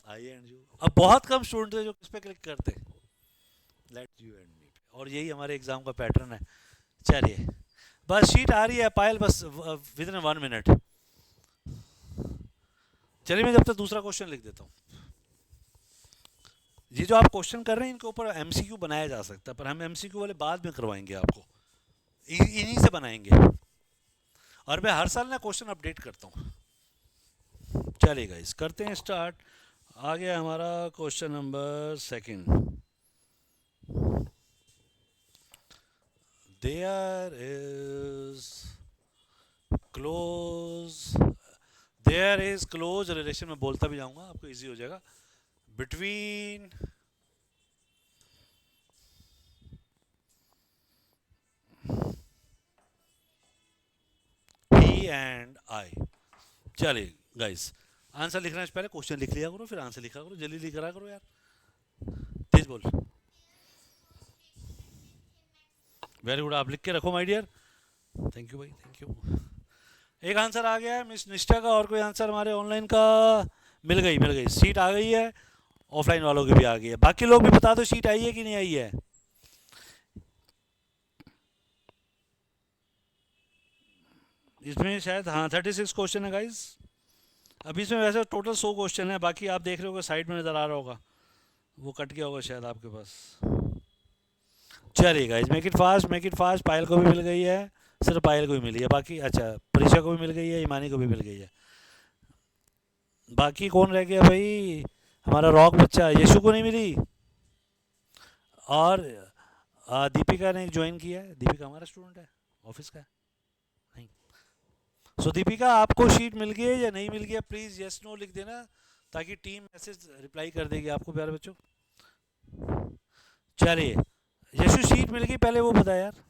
आई एंड यू। अब बहुत कम स्टूडेंट है जो किस पे क्लिक करते? लेट यू एंड मी। और यही हमारे एग्जाम का पैटर्न है। चलिए बस शीट आ रही है पायल, बस विद इन 1 मिनट। चलिए मैं जब तक दूसरा क्वेश्चन लिख देता हूँ। ये जो आप क्वेश्चन कर रहे हैं इनके ऊपर एमसीक्यू बनाया जा सकता है, पर हम एमसीक्यू वाले बाद में करवाएंगे आपको, इन्हीं से बनाएंगे। और मैं हर साल ना क्वेश्चन अपडेट करता हूँ। चलिए इस करते हैं स्टार्ट। आ गया हमारा question number 2। There is close, there is close relation, मैं बोलता भी जाऊंगा आपको इजी हो जाएगा, बिटवीन ही एंड आई। चलिए गाइस, आंसर लिखने से पहले क्वेश्चन लिख लिया करो, फिर आंसर लिखा करो, जल्दी लिख करा करो यार, तेज बोल। वेरी गुड, आप लिख के रखो माय डियर। थैंक यू भाई, थैंक यू। एक आंसर आ गया है मिस निष्ठा का, और कोई आंसर हमारे ऑनलाइन का? मिल गई सीट आ गई है। ऑफलाइन वालों की भी आ गई है। बाकी लोग भी बता दो सीट आई है कि नहीं आई है। इसमें शायद हाँ 36 क्वेश्चन है गाइस। अभी इसमें वैसे टोटल 100 क्वेश्चन है, बाकी आप देख रहे हो साइड में नज़र आ रहा होगा, वो कट गया होगा शायद आपके पास। चलिए guys, make it fast, make it fast. Payal को भी मिल गई है, सिर्फ पायल को भी मिली है, बाकी अच्छा प्रीशा को भी मिल गई है, ईमानी को भी मिल गई है। बाकी कौन रह गया भाई? हमारा रॉक बच्चा यशु को नहीं मिली। और दीपिका ने ज्वाइन किया है। दीपिका हमारा स्टूडेंट है, ऑफिस का है। नहीं। सो दीपिका, आपको शीट मिल गई है या नहीं मिल गया? प्लीज़ यस नो लिख देना, ताकि टीम मैसेज रिप्लाई कर देगी आपको प्यारे बच्चों। चलिए, यशु शीट मिल गई, पहले वो बता यार।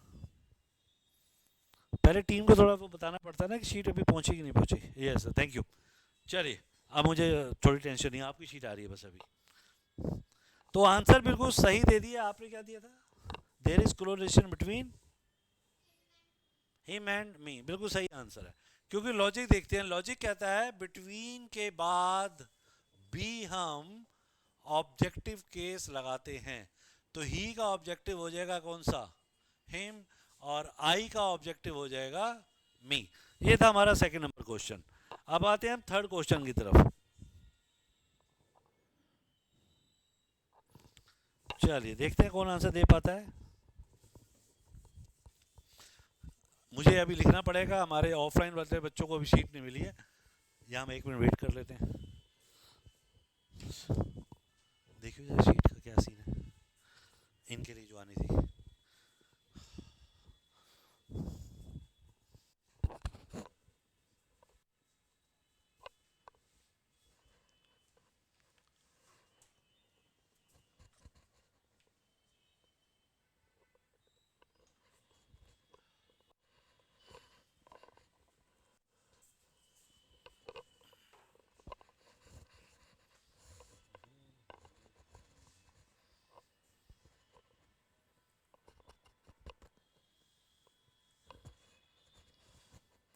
पहले टीम को थोड़ा वो बताना पड़ता है ना कि शीट अभी पहुंची कि नहीं पहुंची। Yes sir, thank you. चलिए, अब मुझे थोड़ी टेंशन नहीं है, आपकी शीट आ रही है बस अभी। तो आंसर बिल्कुल सही दे दिया आपने। क्या दिया था? There is correlation between him and me. बिल्कुल सही आंसर है, क्योंकि लॉजिक देखते हैं। लॉजिक कहता है बिटवीन के बाद भी हम ऑब्जेक्टिव केस लगाते हैं, तो ही का ऑब्जेक्टिव हो जाएगा कौन सा? हिम। और आई का ऑब्जेक्टिव हो जाएगा मी। ये था हमारा सेकंड नंबर क्वेश्चन। अब आते हैं हम थर्ड क्वेश्चन की तरफ। चलिए देखते हैं कौन आंसर दे पाता है। मुझे अभी लिखना पड़ेगा, हमारे ऑफलाइन वाले बच्चों को अभी शीट नहीं मिली है। यहाँ हम 1 मिनट वेट कर लेते हैं। देखिए जरा शीट का क्या सीन है, इनके लिए जो आनी थी।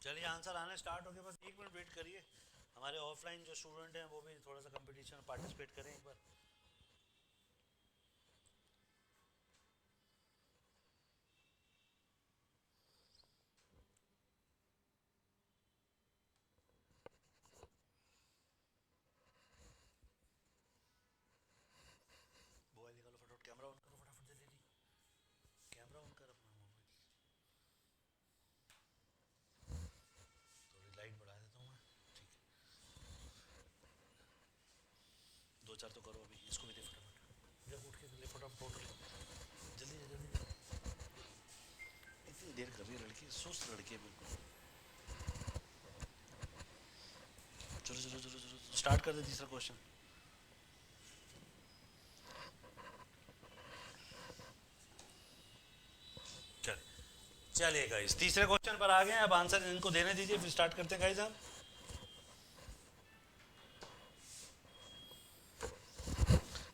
चलिए आंसर आने स्टार्ट हो गए, बस 1 मिनट वेट करिए। हमारे ऑफलाइन जो स्टूडेंट हैं वो भी थोड़ा सा कंपटीशन में पार्टिसिपेट करें एक बार। मोबाइल निकालो फटाफट, कैमरा ऑन करो फटाफट, जल्दी जल्दी कैमरा ऑन कर अपना मोबाइल। थोड़ी लाइट बढ़ा देता हूँ मैं, ठीक है। दो चार तो करो अभी, इसको भी दे फटाफट। जब उठ के ले फटाफट फोटो ले, जल्दी जल्दी। इतनी देर कर रही है लड़की, सुस्त लड़की है बिल्कुल। चलो चलो चलो चलो स्टार्ट कर दे तीसरा क्वेश्चन। चलिए चलिए गाइस, तीसरे क्वेश्चन पर आ गए हैं। अब आंसर इनको देने दीजिए, फिर स्टार्ट करते हैं गाइस हम।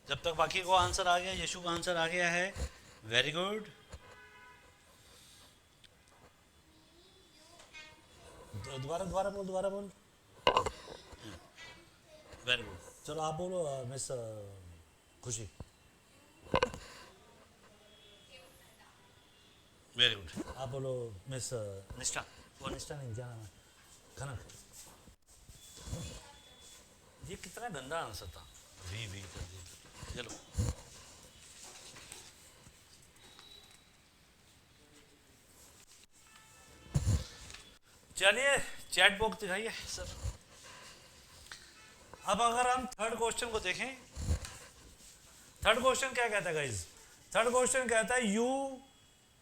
जब तक बाकी को आंसर आ गया, यशु का आंसर आ गया है, वेरी गुड। दोबारा दोबारा बोल, दोबारा बोल। Very good. चलो आप बोलो मिस खुशी। Very good. आप बोलो मिस निष्ठा। वो निष्ठा नहीं, क्या नाम है? खनक। ये कितना गंदा आंसर था, वी कर दिया। चलो चलिए चैट बॉक्स दिखाइए सर। अब अगर हम थर्ड क्वेश्चन को देखें, थर्ड क्वेश्चन क्या कहता है गाइज? थर्ड क्वेश्चन कहता है you,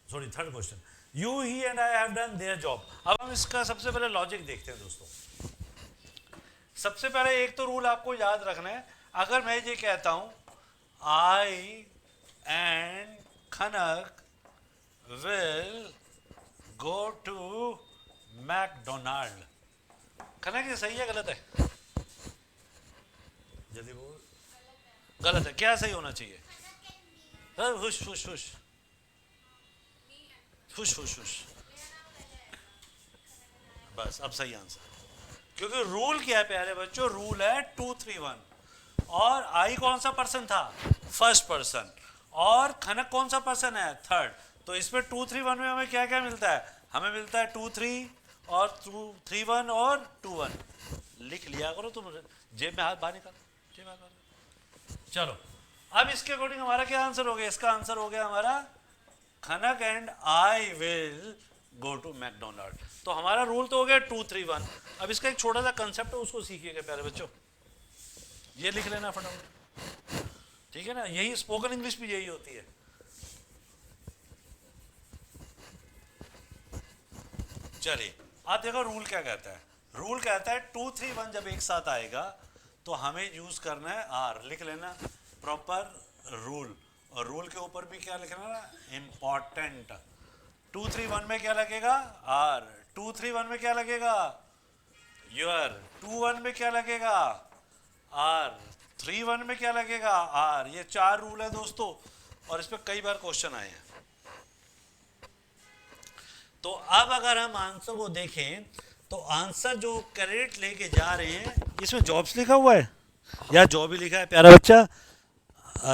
sorry third question, you he and I have done their job. अब हम इसका सबसे पहले लॉजिक देखते हैं दोस्तों। सबसे पहले एक तो रूल आपको याद रखना है। अगर मैं ये कहता हूं I and Khanak will go to McDonald, Khanak ये सही है गलत है? जल्दी बोल। गलत है। क्या सही होना चाहिए? हुश हुश हुश हुश हुश हुश। बस अब सही आंसर, क्योंकि रूल क्या है प्यारे बच्चों? रूल है 2 3 1। और आई कौन सा पर्सन था? First person. और खनक कौन सा पर्सन है? थर्ड। तो इसमें 2 3 1 में हमें क्या क्या मिलता है? हमें मिलता है 2 3 और 2 3 1 और 2 1। लिख लिया करो तुम, जेब में हाथ बाहर निकाल, जेब में हाथ बाहर। चलो अब इसके अकॉर्डिंग हमारा क्या आंसर हो गया? इसका आंसर हो गया हमारा Khanak and I will go to McDonald. तो हमारा रूल तो हो गया 2 3 1। अब इसका एक छोटा सा कंसेप्ट है, उसको सीखिएगा प्यारे बच्चों। ये लिख लेना फटाफट, ठीक है ना। यही स्पोकन इंग्लिश भी यही होती है। चलिए आप देखो रूल क्या कहता है। रूल कहता है 2 3 1 जब एक साथ आएगा तो हमें यूज करना है आर। लिख लेना प्रॉपर रूल। और रूल के ऊपर भी क्या लिखना है, इंपॉर्टेंट। 2 3 1 में क्या लगेगा, आर। 2 3 1 में क्या लगेगा, योर। 2 1 में क्या लगेगा, आर। 3 1 में क्या लगेगा, आर। ये 4 रूल है दोस्तों, और इस पर कई बार क्वेश्चन आए हैं। तो अब अगर हम आंसर को देखें तो आंसर जो करेक्ट लेके जा रहे हैं, इसमें जॉब्स लिखा हुआ है या जॉब ही लिखा है प्यारा बच्चा।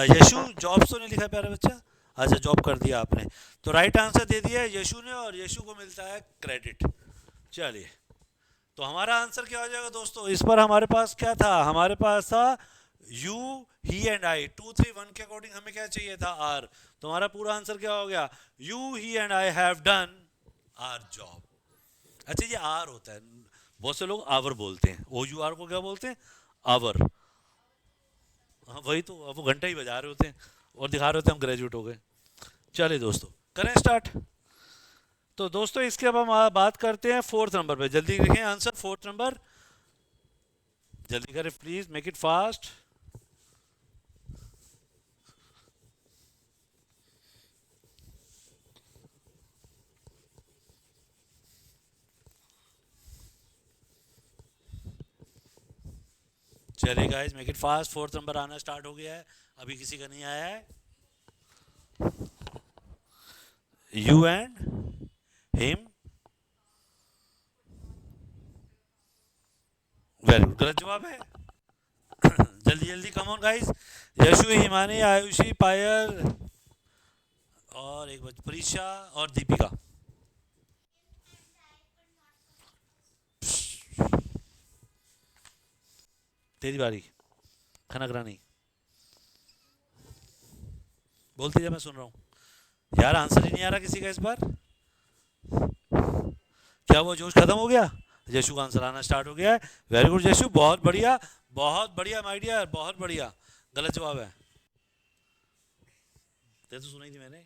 यशु जॉब्स तो नहीं लिखा है प्यारा बच्चा। अच्छा जॉब कर दिया आपने, तो राइट आंसर दे दिया है यशु ने, और यशु को मिलता है क्रेडिट। चलिए तो हमारा आंसर क्या हो जाएगा दोस्तों। इस पर हमारे पास क्या था, हमारे पास था यू ही एंड आई। 2 3 1 के अकॉर्डिंग हमें क्या चाहिए था, आर। तो हमारा पूरा आंसर क्या हो गया, you he and I have done our job. अच्छा ये आर होता है, बहुत से लोग आवर बोलते हैं, ओ यू आर को क्या बोलते हैं, आवर। हाँ वही तो, अब वो घंटा ही बजा रहे होते हैं और दिखा रहे होते हैं हम ग्रेजुएट हो गए। चलिए दोस्तों करें स्टार्ट। तो दोस्तों इसके अब हम बात करते हैं 4th नंबर पे। जल्दी लिखें आंसर 4th नंबर, जल्दी करें प्लीज, मेक इट फास्ट। चलिए guys make it fast, 4th number आना स्टार्ट हो गया है। अभी किसी का नहीं आया है। You and him, very good, गलत जवाब है। जल्दी जल्दी come on guys. Yashu, Himani, Ayushi, Payal और एक बच प्रीशा और दीपिका। तेरी बारी खनक रानी, बोलती जा, मैं सुन रहा हूँ। यार आंसर ही नहीं आ रहा किसी का इस बार। क्या वो जोश खत्म हो गया, यशु का आंसर आना स्टार्ट हो गया है। वेरी गुड यशु, बहुत बढ़िया माय डियर, बहुत बढ़िया। गलत जवाब है, ये तो सुनाई थी मैंने।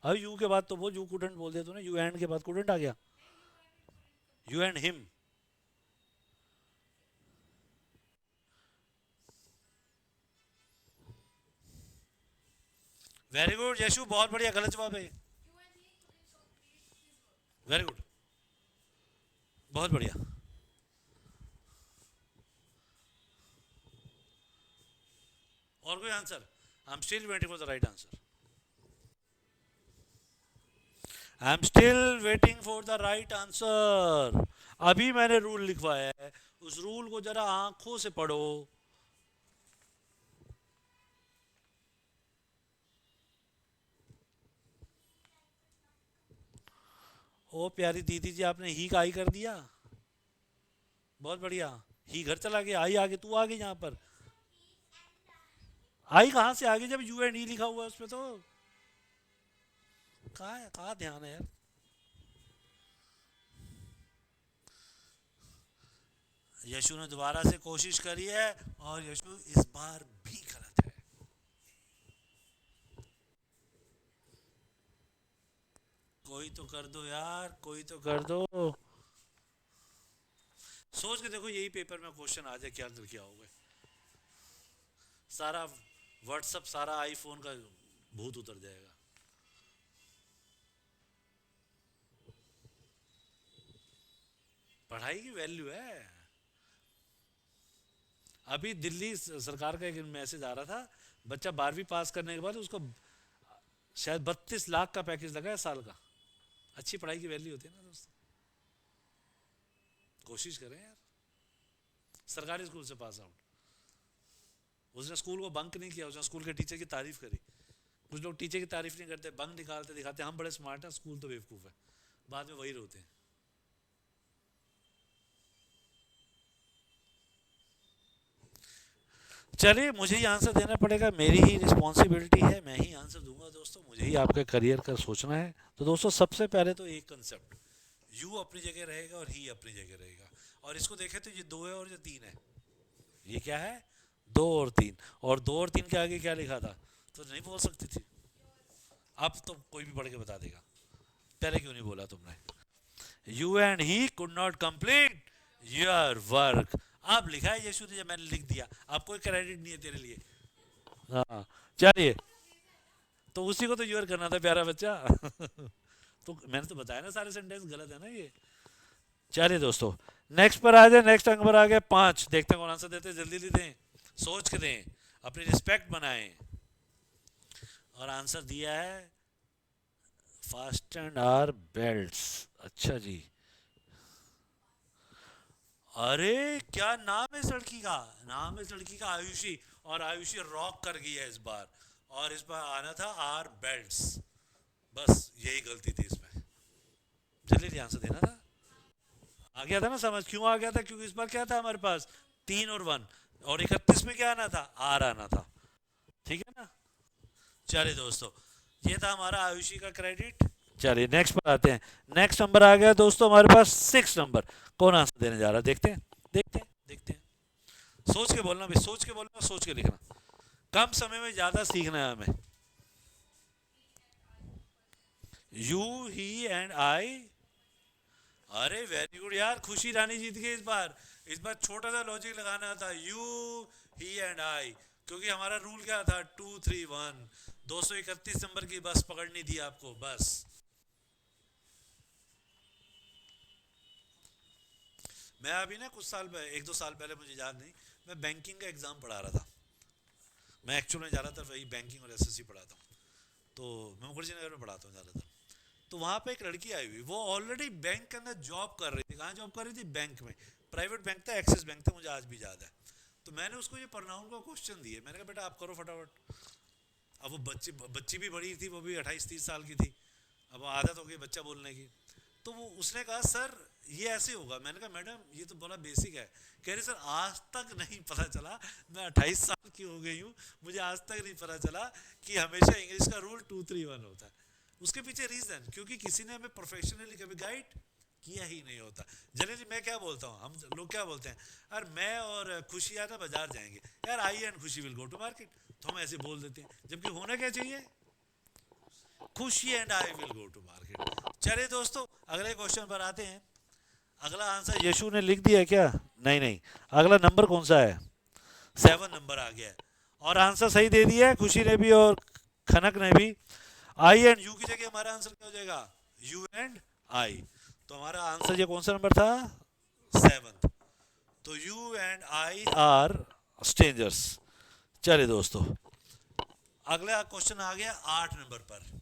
अब यू के बाद तो वो यू कुडंट बोल दिया तूने, यू एंड के बाद कुडंट आ गया। You and him, very good Yashu, बहुत बढ़िया। गलत जवाब है, वेरी गुड, बहुत बढ़िया। और कोई answer, I am still waiting for the right answer, I am still waiting for the right answer. अभी मैंने रूल लिखवाया है, उस रूल को जरा आंखों से पढ़ो। ओ प्यारी दीदी जी, आपने ही का आई कर दिया, बहुत बढ़िया। ही घर चला गया, आई आगे, तू आ गई यहाँ पर। आई कहाँ से आ गई जब यू एंड ई लिखा हुआ है उसमें तो। कहाँ है, कहाँ ध्यान है यार। यशु ने दोबारा से कोशिश करी है और यशु इस बार भी गलत है। कोई तो कर दो यार, कोई तो कर दो। सोच के देखो यही पेपर में क्वेश्चन आ जाए, क्या क्या होगा। सारा व्हाट्सअप, सारा आईफोन का भूत उतर जाएगा। पढ़ाई की वैल्यू है। अभी दिल्ली सरकार का एक मैसेज आ रहा था, बच्चा 12वीं पास करने के बाद उसको शायद 32 लाख का पैकेज लगा है साल का। अच्छी पढ़ाई की वैल्यू होती है ना दोस्तों। कोशिश करें यार, सरकारी स्कूल से पास आउट। उसने स्कूल को बंक नहीं किया, उसने स्कूल के टीचर की तारीफ करी। कुछ लोग टीचर की तारीफ नहीं करते, बंक निकालते दिखाते हम बड़े स्मार्ट हैं, स्कूल तो बेवकूफ़ है, बाद में वही रोते हैं। चलिए, मुझे ही आंसर देना पड़ेगा, मेरी ही रिस्पॉन्सिबिलिटी है, मैं ही आंसर दूंगा दोस्तों, मुझे ही आपके करियर का सोचना है। तो दोस्तों सबसे पहले तो एक कंसेप्ट, यू अपनी जगह रहेगा और ही अपनी जगह रहेगा। और इसको देखें तो ये दो है और ये तीन है। ये क्या है? दो और तीन। और दो और तीन के आगे क्या लिखा था? तो नहीं बोल सकती थी। अब तो कोई भी पढ़ के बता देगा। पहले क्यों नहीं बोला तुमने? You and he could not complete your work. अब लिखा है यीशु ने, जब मैंने लिख दिया, अब कोई क्रेडिट नहीं है तेरे लिए। हाँ, चलिए। तो उसी को तो यूर करना था प्यारा बच्चा। तो मैंने तो बताया ना, सारे सेंटेंस गलत है ना ये। चलिए दोस्तों, नेक्स्ट पर आ जाए। नेक्स्ट अंक पर आ गए 5। देखते हैं कौन आंसर देते हैं, जल्दी दें, सोच के दें, अपनी रिस्पेक्ट बनाएं। और आंसर दिया है फास्टन आर बेल्ट्स। अच्छा जी। अरे क्या नाम है इस लड़की का? नाम है इस लड़की का आयुषी। और आयुषी रॉक कर गई है इस बार। और इस बार आना था आर बेल्ट्स। बस यही गलती थी इसमें। जल्दी जल्दी आंसर देना था। आ गया था ना समझ? क्यों आ गया था? क्योंकि इस बार क्या था हमारे पास? 3 और 1। और 31 में क्या आना था? आर आना था। ठीक है ना? चलिए दोस्तों, ये था हमारा आयुषी का क्रेडिट। चलिए नेक्स्ट पर आते हैं। नेक्स्ट नंबर आ गया दोस्तों हमारे पास 6 नंबर। कौन आंसर देने जा रहा है? देखते हैं, देखते हैं, देखते हैं। सोच के बोलना भाई, सोच के बोलना, सोच के लिखना। कम समय में ज्यादा सीखना है हमें। यू, ही एंड आई। अरे वेरी गुड यार, खुशी रानी जीत गई इस बार। इस बार छोटा सा लॉजिक लगाना था, यू, ही एंड आई। क्योंकि हमारा रूल क्या था? 2 3 1। 231 नंबर की बस पकड़नी थी आपको, बस। मैं अभी ना कुछ साल पहले, 1 2 साल पहले, मुझे याद नहीं, मैं बैंकिंग का एग्जाम पढ़ा रहा था। मैं एक्चुअल में ज़्यादातर वही बैंकिंग और एसएससी पढ़ाता हूँ। तो मैं मुखर्जी नगर में पढ़ाता हूँ ज़्यादातर। तो वहाँ पे एक लड़की आई हुई, वो ऑलरेडी बैंक के अंदर जॉब कर रही थी। कहाँ जॉब कर रही थी? बैंक में। प्राइवेट बैंक था, एक्सिस बैंक था, मुझे आज भी याद है। तो मैंने उसको ये प्रनाउन का क्वेश्चन दिए, मैंने कहा बेटा आप करो फटाफट। अब वो बच्ची बच्ची भी बड़ी थी, वो भी 28 30 साल की थी। अब वो आदत हो गई बच्चा बोलने की। तो वो उसने कहा सर ये ऐसे होगा। मैंने कहा मैडम ये तो बड़ा बेसिक है। कह रही सर आज तक नहीं पता चला, मैं 28 साल की हो गई हूँ, मुझे आज तक नहीं पता चला कि हमेशा इंग्लिश का रूल 2 3 1 होता है। उसके पीछे रीजन, क्योंकि किसी ने हमें प्रोफेशनली कभी गाइड किया ही नहीं होता। जनरली मैं क्या बोलता हूँ, हम लोग क्या बोलते हैं, यार मैं और खुशी यार ना बाजार जाएंगे, यार आई एंड खुशी विल गो टू मार्केट। तो हम ऐसे बोल देते हैं, जबकि होना क्या चाहिए? Khushi and I will go to market. चलिए दोस्तों, अगले क्वेश्चन पर आते हैं। अगला आंसर यशु ने लिख दिया है क्या? नहीं नहीं, अगला नंबर कौन सा है? 7 नंबर आ गया है। और आंसर सही दे दिया है खुशी ने भी और खनक ने भी। आई एंड यू की जगह हमारा आंसर क्या हो जाएगा? यू एंड आई। तो हमारा आंसर ये कौन सा नंबर था? 7। तो you and I are strangers. चलिए दोस्तों, अगला क्वेश्चन आ गया 8 नंबर पर।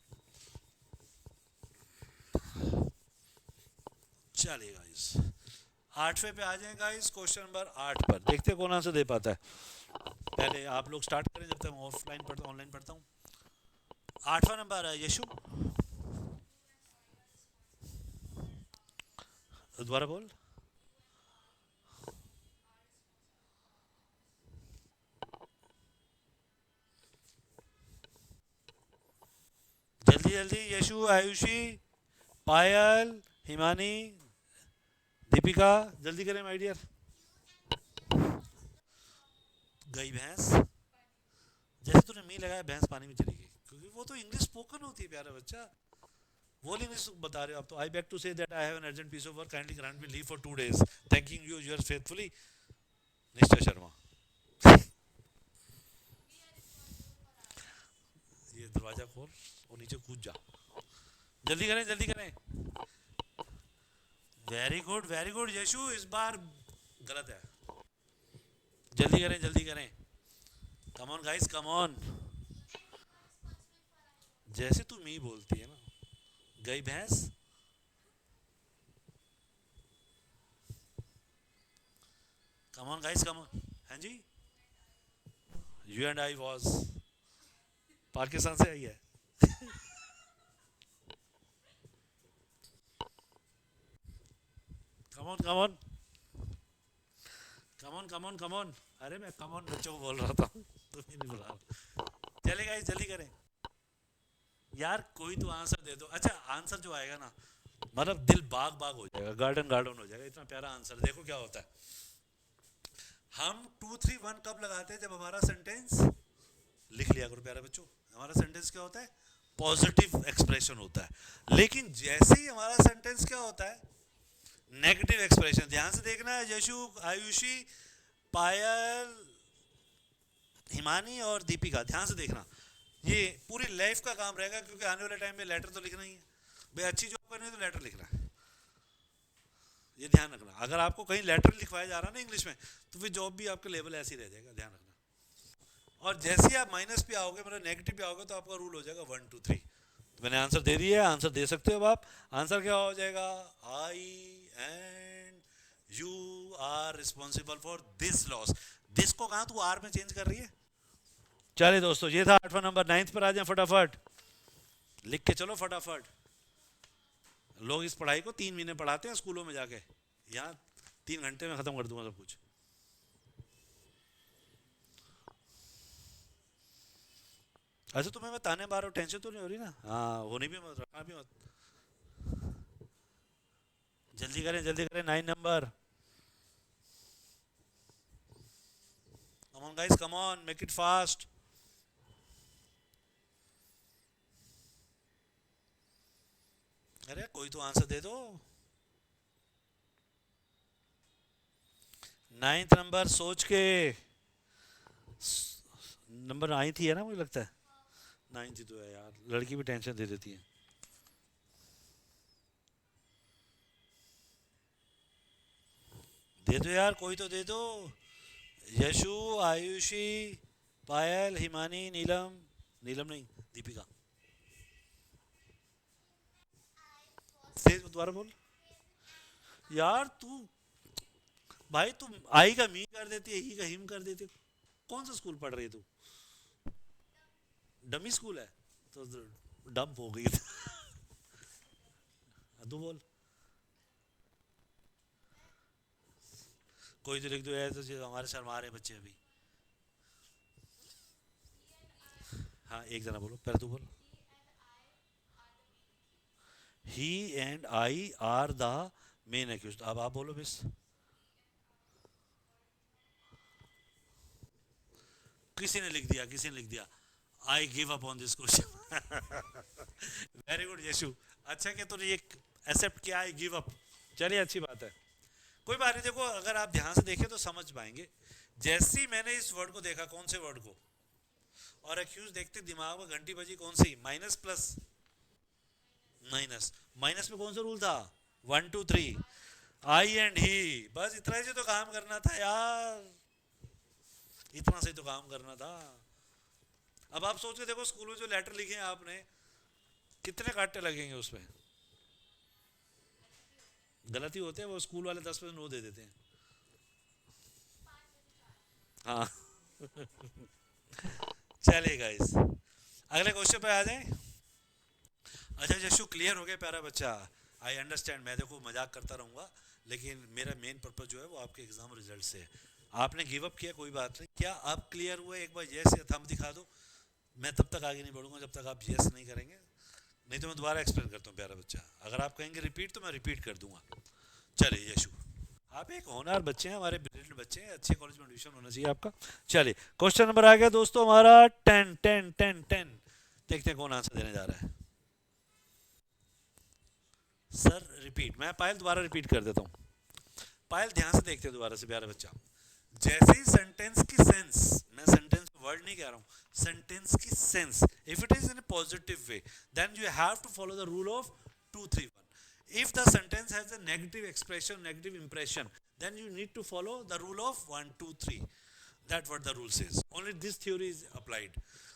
चलिए गाइस, 8वें पे आ जाए गाइस, क्वेश्चन नंबर 8 पर देखते हैं कौन आंसर दे पाता है। पहले आप लोग स्टार्ट करें, जब तक मैं ऑफलाइन पढ़ता ऑनलाइन पढ़ता हूँ। 8वां नंबर है यशु। दोबारा बोल। जल्दी जल्दी, यशु, आयुषी, पायल, हिमानी, दीपिका, जल्दी करें माय डियर। गई भैंस। जैसे तूने मी लगाया भैंस पानी में चली गई, क्योंकि वो तो इंग्लिश स्पोकन होती है प्यारा बच्चा। वो इंग्लिश बता रहे हो आप तो। I beg to say that I have an urgent piece of work, kindly grant me leave for 2 days, thanking you your faithfully Nishtha Sharma. ये दरवाजा खोल और नीचे कूद जा। जल्दी करें, जल्दी करें। वेरी गुड यशु, इस बार गलत है। जल्दी करें, जल्दी करें। Come on guys, come on. जैसे तू मी बोलती है ना, गई भैंस। Come on guys, come on. हाँ जी, you and I was Pakistan से आई है। Come on, come on, come on come on come on, अरे मैं कमॉन बच्चों को बोल रहा था, तुम्हें नहीं बुला रहा। चले गाइस जल्दी करें यार, कोई तो आंसर दे दो। अच्छा आंसर जो आएगा ना, मतलब दिल बाग बाग हो जाएगा, गार्डन गार्डन हो जाएगा, इतना प्यारा आंसर। देखो क्या होता है, हम 2 3 1 कब लगाते हैं, जब हमारा सेंटेंस, लिख लिया करो प्यारे बच्चों, हमारा सेंटेंस क्या होता है, पॉजिटिव एक्सप्रेशन होता है। लेकिन जैसे ही हमारा सेंटेंस क्या होता है, नेगेटिव एक्सप्रेशन, ध्यान से देखना है, यशु, आयुषी, पायल, हिमानी और दीपिका, ध्यान से देखना, ये पूरी लाइफ का काम रहेगा, क्योंकि आने वाले टाइम में लेटर तो लिखना ही है भाई, अच्छी जॉब करनी है तो लेटर लिखना है, ये ध्यान रखना। अगर आपको कहीं लेटर लिखवाया जा रहा है ना इंग्लिश में, तो फिर जॉब भी आपके लेवल ऐसे ही रह जाएगा, ध्यान रखना। और जैसे ही आप माइनस पे आओगे, मतलब नेगेटिव पे आओगे, तो आपका रूल हो जाएगा 1 2 3। तो मैंने आंसर दे दिया है, आंसर दे सकते हो अब आप। आंसर क्या हो जाएगा, I and you are responsible for this loss. This को कहाँ तू आर में चेंज कर रही है। चलिए दोस्तों, ये था 8वां नंबर। 9th पर आ जाए फटाफट, लिख के चलो फटाफट। लोग इस पढ़ाई को 3 महीने पढ़ाते हैं स्कूलों में जाके, यहाँ 3 घंटे में खत्म कर दूंगा सब कुछ। अच्छा तुम्हें मैं ताने मार रहा हूँ, टेंशन तो नहीं हो रही ना, हाँ होनी भी मत, रखना भी मत। जल्दी करें 9 number, come on guys, come on, make it fast. अरे कोई तो आंसर दे दो। 9th नंबर सोच के, नंबर 9th ही है ना, मुझे लगता है 9th ही तो है यार, लड़की भी टेंशन दे देती है। दे दो यार, कोई तो दे दो। यशु, आयुषी, पायल, हिमानी, नीलम, नीलम नहीं, दीपिका। दोबारा बोल यार तू, भाई तुम आई का मी कर देती है, ही का हिम कर देती है। कौन सा स्कूल पढ़ रही है तू, डमी स्कूल है तो डंप हो गई। तू बोल, कोई तो लिख दो यार, तो हमारे शर्मा रहे बच्चे अभी। हाँ एक जना बोलो, पहले तू बोल। He and I are the main accuse, अब आप बोलो मिस। किसी ने लिख दिया, किसी ने लिख दिया, I give up on this question. Very good Yashu, अच्छा कि तूने ये एक्सेप्ट किया, आई गिव अप। चलिए अच्छी बात है, कोई बात नहीं। देखो अगर आप ध्यान से देखें तो समझ पाएंगे। जैसे ही मैंने इस वर्ड को देखा, कौन से वर्ड को, और एक्यूज देखते दिमाग में घंटी बजी, कौन सी, माइनस प्लस माइनस। माइनस में कौन सा रूल था, 1 2 3, आई एंड ही, बस इतना ही से तो काम करना था यार, इतना से तो काम करना था। अब आप सोच के देखो, स्कूल में जो लेटर लिखे हैं आपने, कितने कांटे लगेंगे उसमें। गलती होते हैं वो, स्कूल वाले 10 में 9 दे देते हैं। हाँ। चलिए गाइस, अगले क्वेश्चन पे आ जाएं। अच्छा जशु, क्लियर हो गया प्यारा बच्चा, आई अंडरस्टैंड। मैं देखो मजाक करता रहूँगा, लेकिन मेरा मेन पर्पज जो है वो आपके एग्जाम रिजल्ट से है। आपने गिव अप किया, कोई बात नहीं, क्या आप क्लियर हुए, एक बार यस या थंब दिखा दो। मैं तब तक आगे नहीं बढ़ूंगा जब तक आप यस नहीं करेंगे, नहीं तो मैं दोबारा एक्सप्लेन करता हूँ प्यारा बच्चा। अगर आप कहेंगे रिपीट तो मैं रिपीट कर दूंगा। चलिए यशु, आप एक होनहार बच्चे हैं, हमारे ब्रिलियंट बच्चे हैं, अच्छे कॉलेज में एडमिशन होना चाहिए आपका। चलिए क्वेश्चन नंबर आ गया दोस्तों हमारा 10 10 10 10। देखते हैं कौन आंसर देने जा रहा है। सर रिपीट, मैं पायल दोबारा रिपीट कर देता हूँ। पायल ध्यान से देखते हैं दोबारा से प्यारा बच्चा। जैसे ही सेंटेंस की सेंस, मैं सेंटेंस वर्ड नहीं कह रहा हूँ, सेंटेंस की sense, if it is in a positive way, then you have to follow the rule of 2 3 1। if the sentence has a negative expression, negative impression, then you need to follow the rule of 1 2 3. That's what the rule says. Only this theory is applied.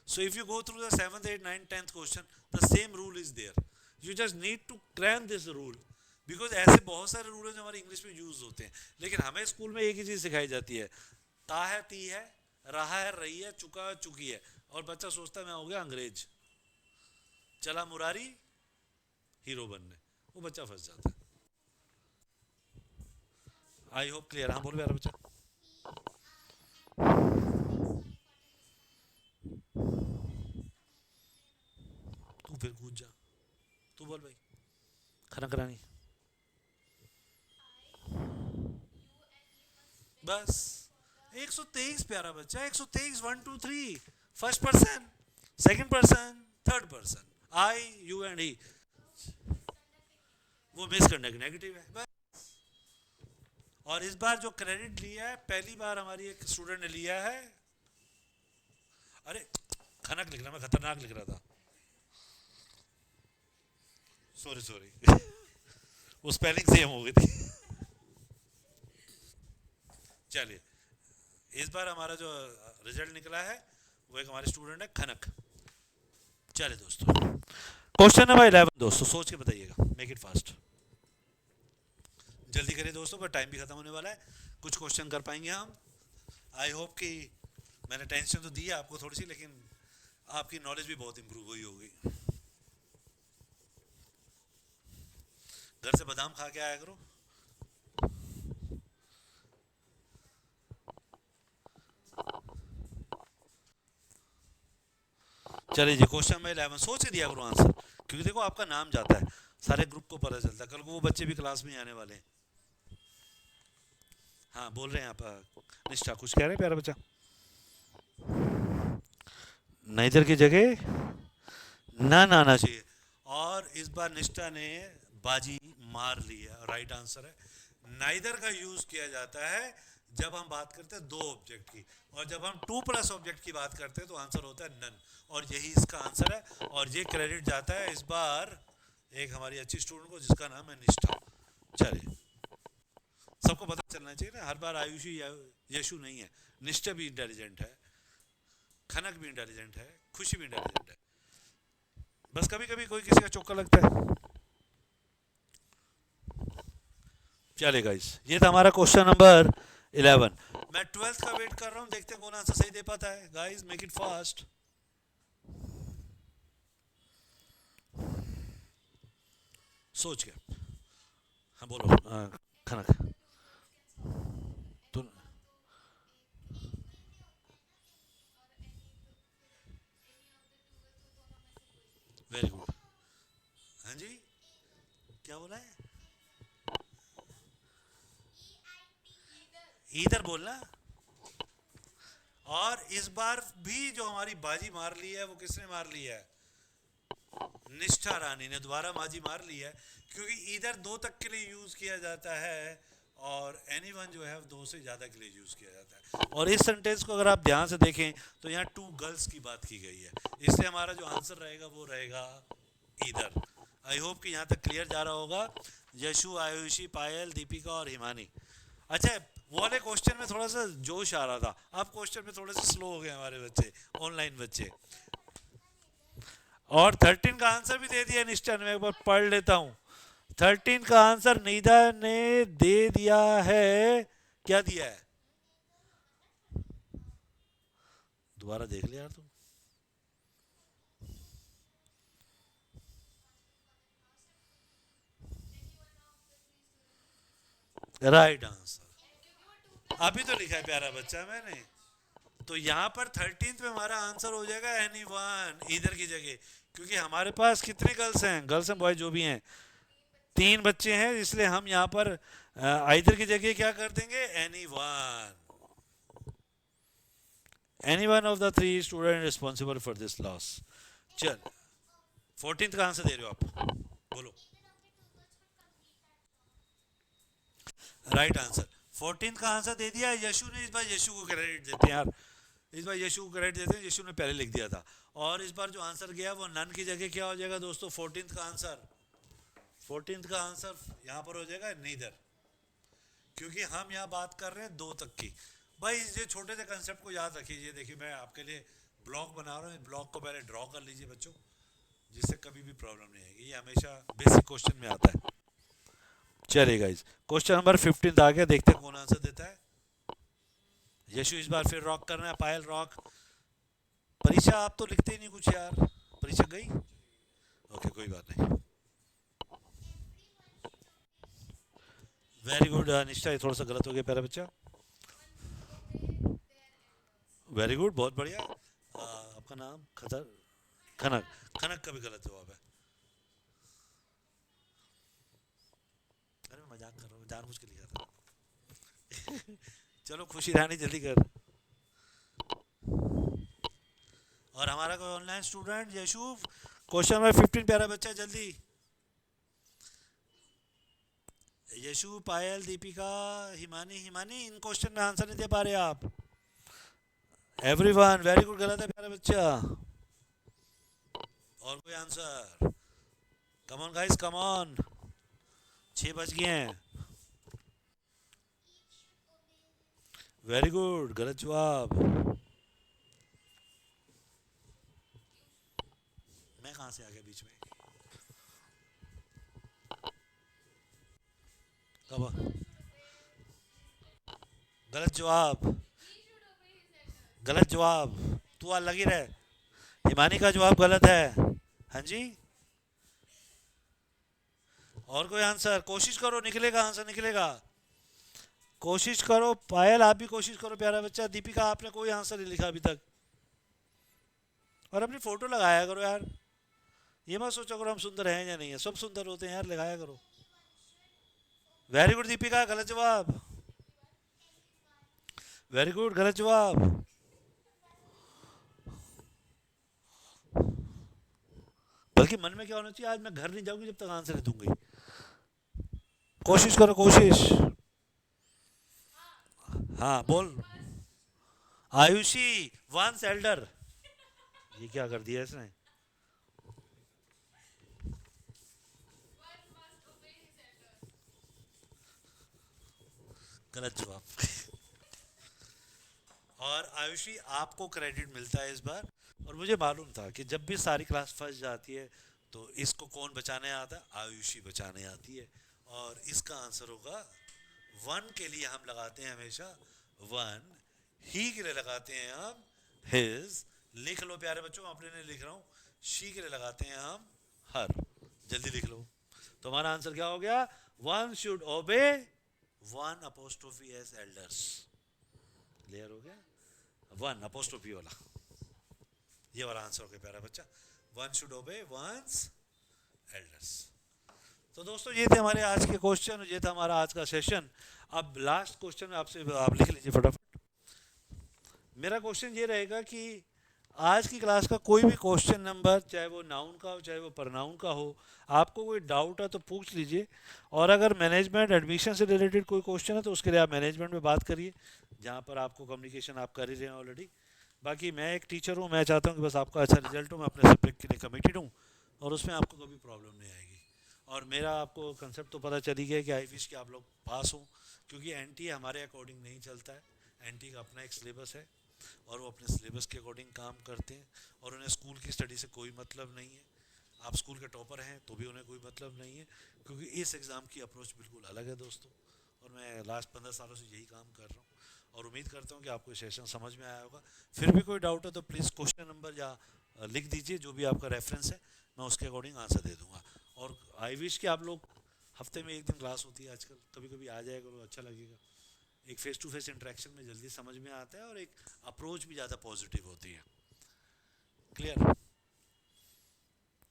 So if you go through the 7th 8th 9th 10th question, the same rule is there. You just need to cram this rule. Because ऐसे बहुत सारे rule हैं जो हमारे English में use होते हैं, लेकिन हमें स्कूल में एक ही चीज सिखाई जाती है, ता है ती है, रहा है रही है, चुका है चुकी है, और बच्चा सोचता है मैं हो गया अंग्रेज, चला मुरारी हीरो बनने, वो बच्चा फंस जाता है। आई होप क्लियर, हाँ बोलो यार बच्चा। खनक रानी। बस 123 प्यारा बच्चा, 123, 1 2 3, first person, second person, third person, I you and he. वो मिसकंडक्ट नेगेटिव है बस। और इस बार जो क्रेडिट लिया है, पहली बार हमारी एक स्टूडेंट ने लिया है। अरे खनक लिख रहा, मैं खतरनाक लिख रहा था, सॉरी सॉरी वो स्पेलिंग सेम हो गई थी। चलिए, इस बार हमारा जो रिजल्ट निकला है वो एक हमारे स्टूडेंट है खनक। चलिए दोस्तों, क्वेश्चन नंबर 11 दोस्तों, सोच के बताइएगा, मेक इट फास्ट, जल्दी करिए दोस्तों, पर टाइम भी खत्म होने वाला है। कुछ क्वेश्चन कर पाएंगे हम। आई होप कि मैंने टेंशन तो दी है आपको थोड़ी सी, लेकिन आपकी नॉलेज भी बहुत इंप्रूव हुई होगी। घर से बादाम खा के आया करो। चलिए जी, क्वेश्चन नंबर 11 सोच के दिया करो आंसर, क्योंकि देखो आपका नाम जाता है, सारे ग्रुप को पता चलता है, कल को वो बच्चे भी क्लास में आने वाले हैं। हाँ बोल रहे हैं आप, निष्ठा कुछ कह रहे हैं प्यारा बच्चा। नाइदर की जगह ना ना आना चाहिए। और इस बार निष्ठा ने बाजी मार ली है, राइट आंसर है। नाइदर का यूज किया जाता है जब हम बात करते हैं दो ऑब्जेक्ट की, और जब हम 2+ ऑब्जेक्ट की बात करते हैं तो आंसर होता है नन, और यही इसका आंसर है। और ये क्रेडिट जाता है इस बार एक हमारी अच्छी स्टूडेंट को जिसका नाम है निष्ठा। चलिए, सबको पता चलना चाहिए ना, हर बार आयुषी या यशु नहीं है, निष्ठा भी इंटेलिजेंट है, खनक भी इंटेलिजेंट है, खुशी भी इंटेलिजेंट है, बस कभी कभी कोई किसी का चौका लगता है। चलिए गाइस, ये था हमारा क्वेश्चन नंबर 11। मैं 12th का वेट कर रहा हूँ, देखते हैं कौन आंसर सही दे पाता है। गाइस मेक इट फास्ट, सोच के। हाँ बोलो, खनक तुम। Very good. हाँ जी, क्या बोला है? इधर बोलना। और इस बार भी जो हमारी बाजी मार ली है वो किसने मार ली है? निष्ठा रानी ने दोबारा बाजी मार ली है, क्योंकि इधर 2 तक के लिए यूज किया जाता है और एनीवन जो है 2 से ज्यादा के लिए यूज किया जाता है। और इस सेंटेंस को अगर आप ध्यान से देखें तो यहाँ 2 गर्ल्स की बात की गई है, इसलिए हमारा जो आंसर रहेगा वो रहेगा इधर। आई होप कि यहाँ तक क्लियर जा रहा होगा। यशु, आयुषी, पायल, दीपिका और हिमानी। अच्छा, वो वाले क्वेश्चन में थोड़ा सा जोश आ रहा था, अब क्वेश्चन में थोड़े से स्लो हो गए हमारे बच्चे, ऑनलाइन बच्चे। और 13 का आंसर भी दे दिया निष्ठा ने, मैं एक बार पढ़ लेता हूँ। 13 का आंसर निदा ने दे दिया है। क्या दिया है? दोबारा देख लिया यार तुम। राइट आंसर अभी तो लिखा है प्यारा बच्चा मैंने, तो यहाँ पर 13th में हमारा आंसर हो जाएगा एनीवन, इधर की जगह, क्योंकि हमारे पास कितने गर्ल्स हैं, गर्ल्स एंड बॉयज जो भी हैं, 3 बच्चे हैं, इसलिए हम यहाँ पर इधर की जगह क्या कर देंगे? Anyone, anyone of the 3 student responsible for this loss. चल, 14th का आंसर दे रहे हो आप, बोलो। राइट आंसर 14th का आंसर दे दिया यशु ने। इस बार यशु को क्रेडिट देते हैं यार, इस बार यशु को क्रेडिट देते हैं, यशु ने पहले लिख दिया था। और इस बार जो आंसर गया वो नन की जगह क्या हो जाएगा दोस्तों? 14th का आंसर, 14th का आंसर यहाँ पर हो जाएगा नीदर, क्योंकि हम यहाँ बात कर रहे हैं 2 तक की। भाई ये छोटे से कंसेप्ट को याद रखिए। देखिए मैं आपके लिए ब्लॉक बना रहा हूँ, ब्लॉक को पहले ड्रॉ कर लीजिए बच्चों, जिससे कभी भी प्रॉब्लम नहीं आएगी। ये हमेशा बेसिक क्वेश्चन में आता है। चलिए गाइस, क्वेश्चन नंबर 15 आ गया, देखते हैं कौन आंसर देता है। यशु इस बार फिर रॉक करना है, पायल रॉक। परीक्षा आप तो लिखते ही नहीं कुछ यार, परीक्षा गई। ओके कोई बात नहीं, वेरी गुड। निश्चय थोड़ा सा गलत हो गया प्यारा बच्चा, वेरी गुड, बहुत बढ़िया। आपका नाम खतर, खनक, खनक का भी गलत जवाब है। मजाक कर रहा हूँ, जानबूझ के लिखा था। चलो खुशी रानी जल्दी कर। और हमारा कोई ऑनलाइन स्टूडेंट यशूफ, क्वेश्चन नंबर 15 प्यारा बच्चा जल्दी। यशु, पायल, दीपिका, हिमानी, हिमानी इन क्वेश्चन में आंसर नहीं दे पा रहे आप। एवरीवन वेरी गुड, गलत है प्यारा बच्चा। और कोई answer? Come on guys, come on, 6 बज गए हैं। वेरी गुड, गलत जवाब। मैं कहां से आ गया बीच में? कब? गलत जवाब, गलत जवाब। तू आ लगी रहे। हिमानी का जवाब गलत है। हाँ जी, और कोई आंसर? कोशिश करो, निकलेगा आंसर, निकलेगा। कोशिश करो पायल, आप भी कोशिश करो प्यारा बच्चा। दीपिका, आपने कोई आंसर नहीं लिखा अभी तक। और अपनी फोटो लगाया करो यार, ये मत सोचो करो हम सुंदर हैं या नहीं है, सब सुंदर होते हैं यार, लगाया करो। वेरी गुड दीपिका, गलत जवाब। वेरी गुड, गलत जवाब। बल्कि मन में क्या होना चाहिए, आज मैं घर नहीं जाऊंगी जब तक आंसर नहीं दूंगी। कोशिश करो, कोशिश। हाँ बोल। Ayushi, one's elder. ये क्या कर दिया इसने? गलत जवाब। और आयुषी, आपको क्रेडिट मिलता है इस बार। और मुझे मालूम था कि जब भी सारी क्लास फंस जाती है तो इसको कौन बचाने आता है? आयुषी बचाने आती है। और इसका आंसर होगा वन के लिए हम लगाते हैं हमेशा वन, ही के लिए लगाते हैं हम हिज। लिख लो प्यारे बच्चों, अपने लिए लिख रहा हूँ। शी के लिए लगाते हैं हम हर। जल्दी लिख लो। तो हमारा आंसर क्या हो गया? One should obey one apostrophe s elders. Clear हो गया? वन अपोस्ट्रोफी वाला, ये वाला आंसर हो गया प्यारा बच्चा। One should obey one's elders. तो दोस्तों ये थे हमारे आज के क्वेश्चन, ये था हमारा आज का सेशन। अब लास्ट क्वेश्चन आपसे आप लिख लीजिए फटाफट। मेरा क्वेश्चन ये रहेगा कि आज की क्लास का कोई भी क्वेश्चन नंबर, चाहे वो नाउन का हो चाहे वो प्रनाउन का हो, आपको कोई डाउट है तो पूछ लीजिए। और अगर मैनेजमेंट एडमिशन से रिलेटेड कोई क्वेश्चन है तो उसके लिए आप मैनेजमेंट में बात करिए, जहाँ पर आपको कम्युनिकेशन आप कर ही रहे हैं ऑलरेडी। बाकी मैं एक टीचर हूँ, मैं चाहता हूँ कि बस आपका अच्छा रिजल्ट हो, मैं अपने सब्जेक्ट के लिए कमिटेड हूँ और उसमें आपको कभी प्रॉब्लम नहीं आएगी। और मेरा आपको कंसेप्ट तो पता चल ही गया कि आई विश कि आप लोग पास हो, क्योंकि एनटी हमारे अकॉर्डिंग नहीं चलता है। एनटी का अपना एक सिलेबस है और वो अपने सिलेबस के अकॉर्डिंग काम करते हैं और उन्हें स्कूल की स्टडी से कोई मतलब नहीं है। आप स्कूल के टॉपर हैं तो भी उन्हें कोई मतलब नहीं है, क्योंकि इस एग्ज़ाम की अप्रोच बिल्कुल अलग है दोस्तों। और मैं लास्ट 15 सालों से यही काम कर रहा हूँ और उम्मीद करता हूँ कि आपको सेशन समझ में आया होगा। फिर भी कोई डाउट है तो प्लीज़ क्वेश्चन नंबर या लिख दीजिए, जो भी आपका रेफरेंस है मैं उसके अकॉर्डिंग आंसर दे दूँगा। और आई विश कि आप लोग हफ्ते में एक दिन क्लास होती है आजकल, कभी कभी आ जाएगा तो अच्छा लगेगा। एक फेस टू फेस इंटरेक्शन में जल्दी समझ में आता है और एक अप्रोच भी ज़्यादा पॉजिटिव होती है। क्लियर?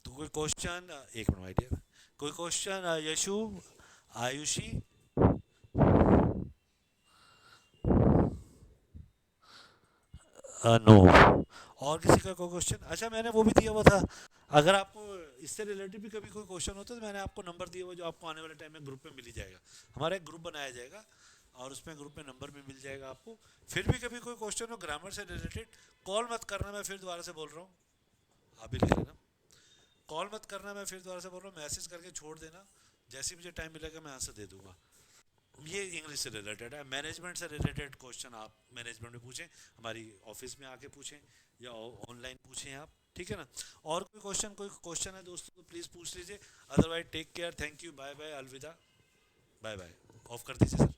तो कोई क्वेश्चन? एक मिनट माय डियर, कोई क्वेश्चन? यशु, आयुषी? नो। और किसी का कोई क्वेश्चन? अच्छा मैंने वो भी दिया हुआ था, अगर आपको इससे रिलेटेड भी कभी कोई क्वेश्चन होता है तो मैंने आपको नंबर दिया हुआ जो आपको आने वाले टाइम में ग्रुप में मिल ही जाएगा। हमारा एक ग्रुप बनाया जाएगा और उसमें ग्रुप में नंबर भी मिल जाएगा आपको। फिर भी कभी कोई क्वेश्चन हो ग्रामर से रिलेटेड, कॉल मत करना, मैं फिर दोबारा से बोल रहा हूँ, आप भी लिख लेना। कॉल मत करना, मैं फिर दोबारा से बोल रहा हूँ, मैसेज करके छोड़ देना, जैसे ही मुझे टाइम मिलेगा मैं आंसर दे दूंगा। ये इंग्लिश से रिलेटेड है। मैनेजमेंट से रिलेटेड क्वेश्चन आप मैनेजमेंट में पूछें, हमारी ऑफिस में आके पूछें या ऑनलाइन पूछें आप, ठीक है ना? और कोई क्वेश्चन है दोस्तों तो प्लीज़ पूछ लीजिए। Otherwise take care, thank you, bye bye, अलविदा, बाय बाय। ऑफ कर दीजिए सर।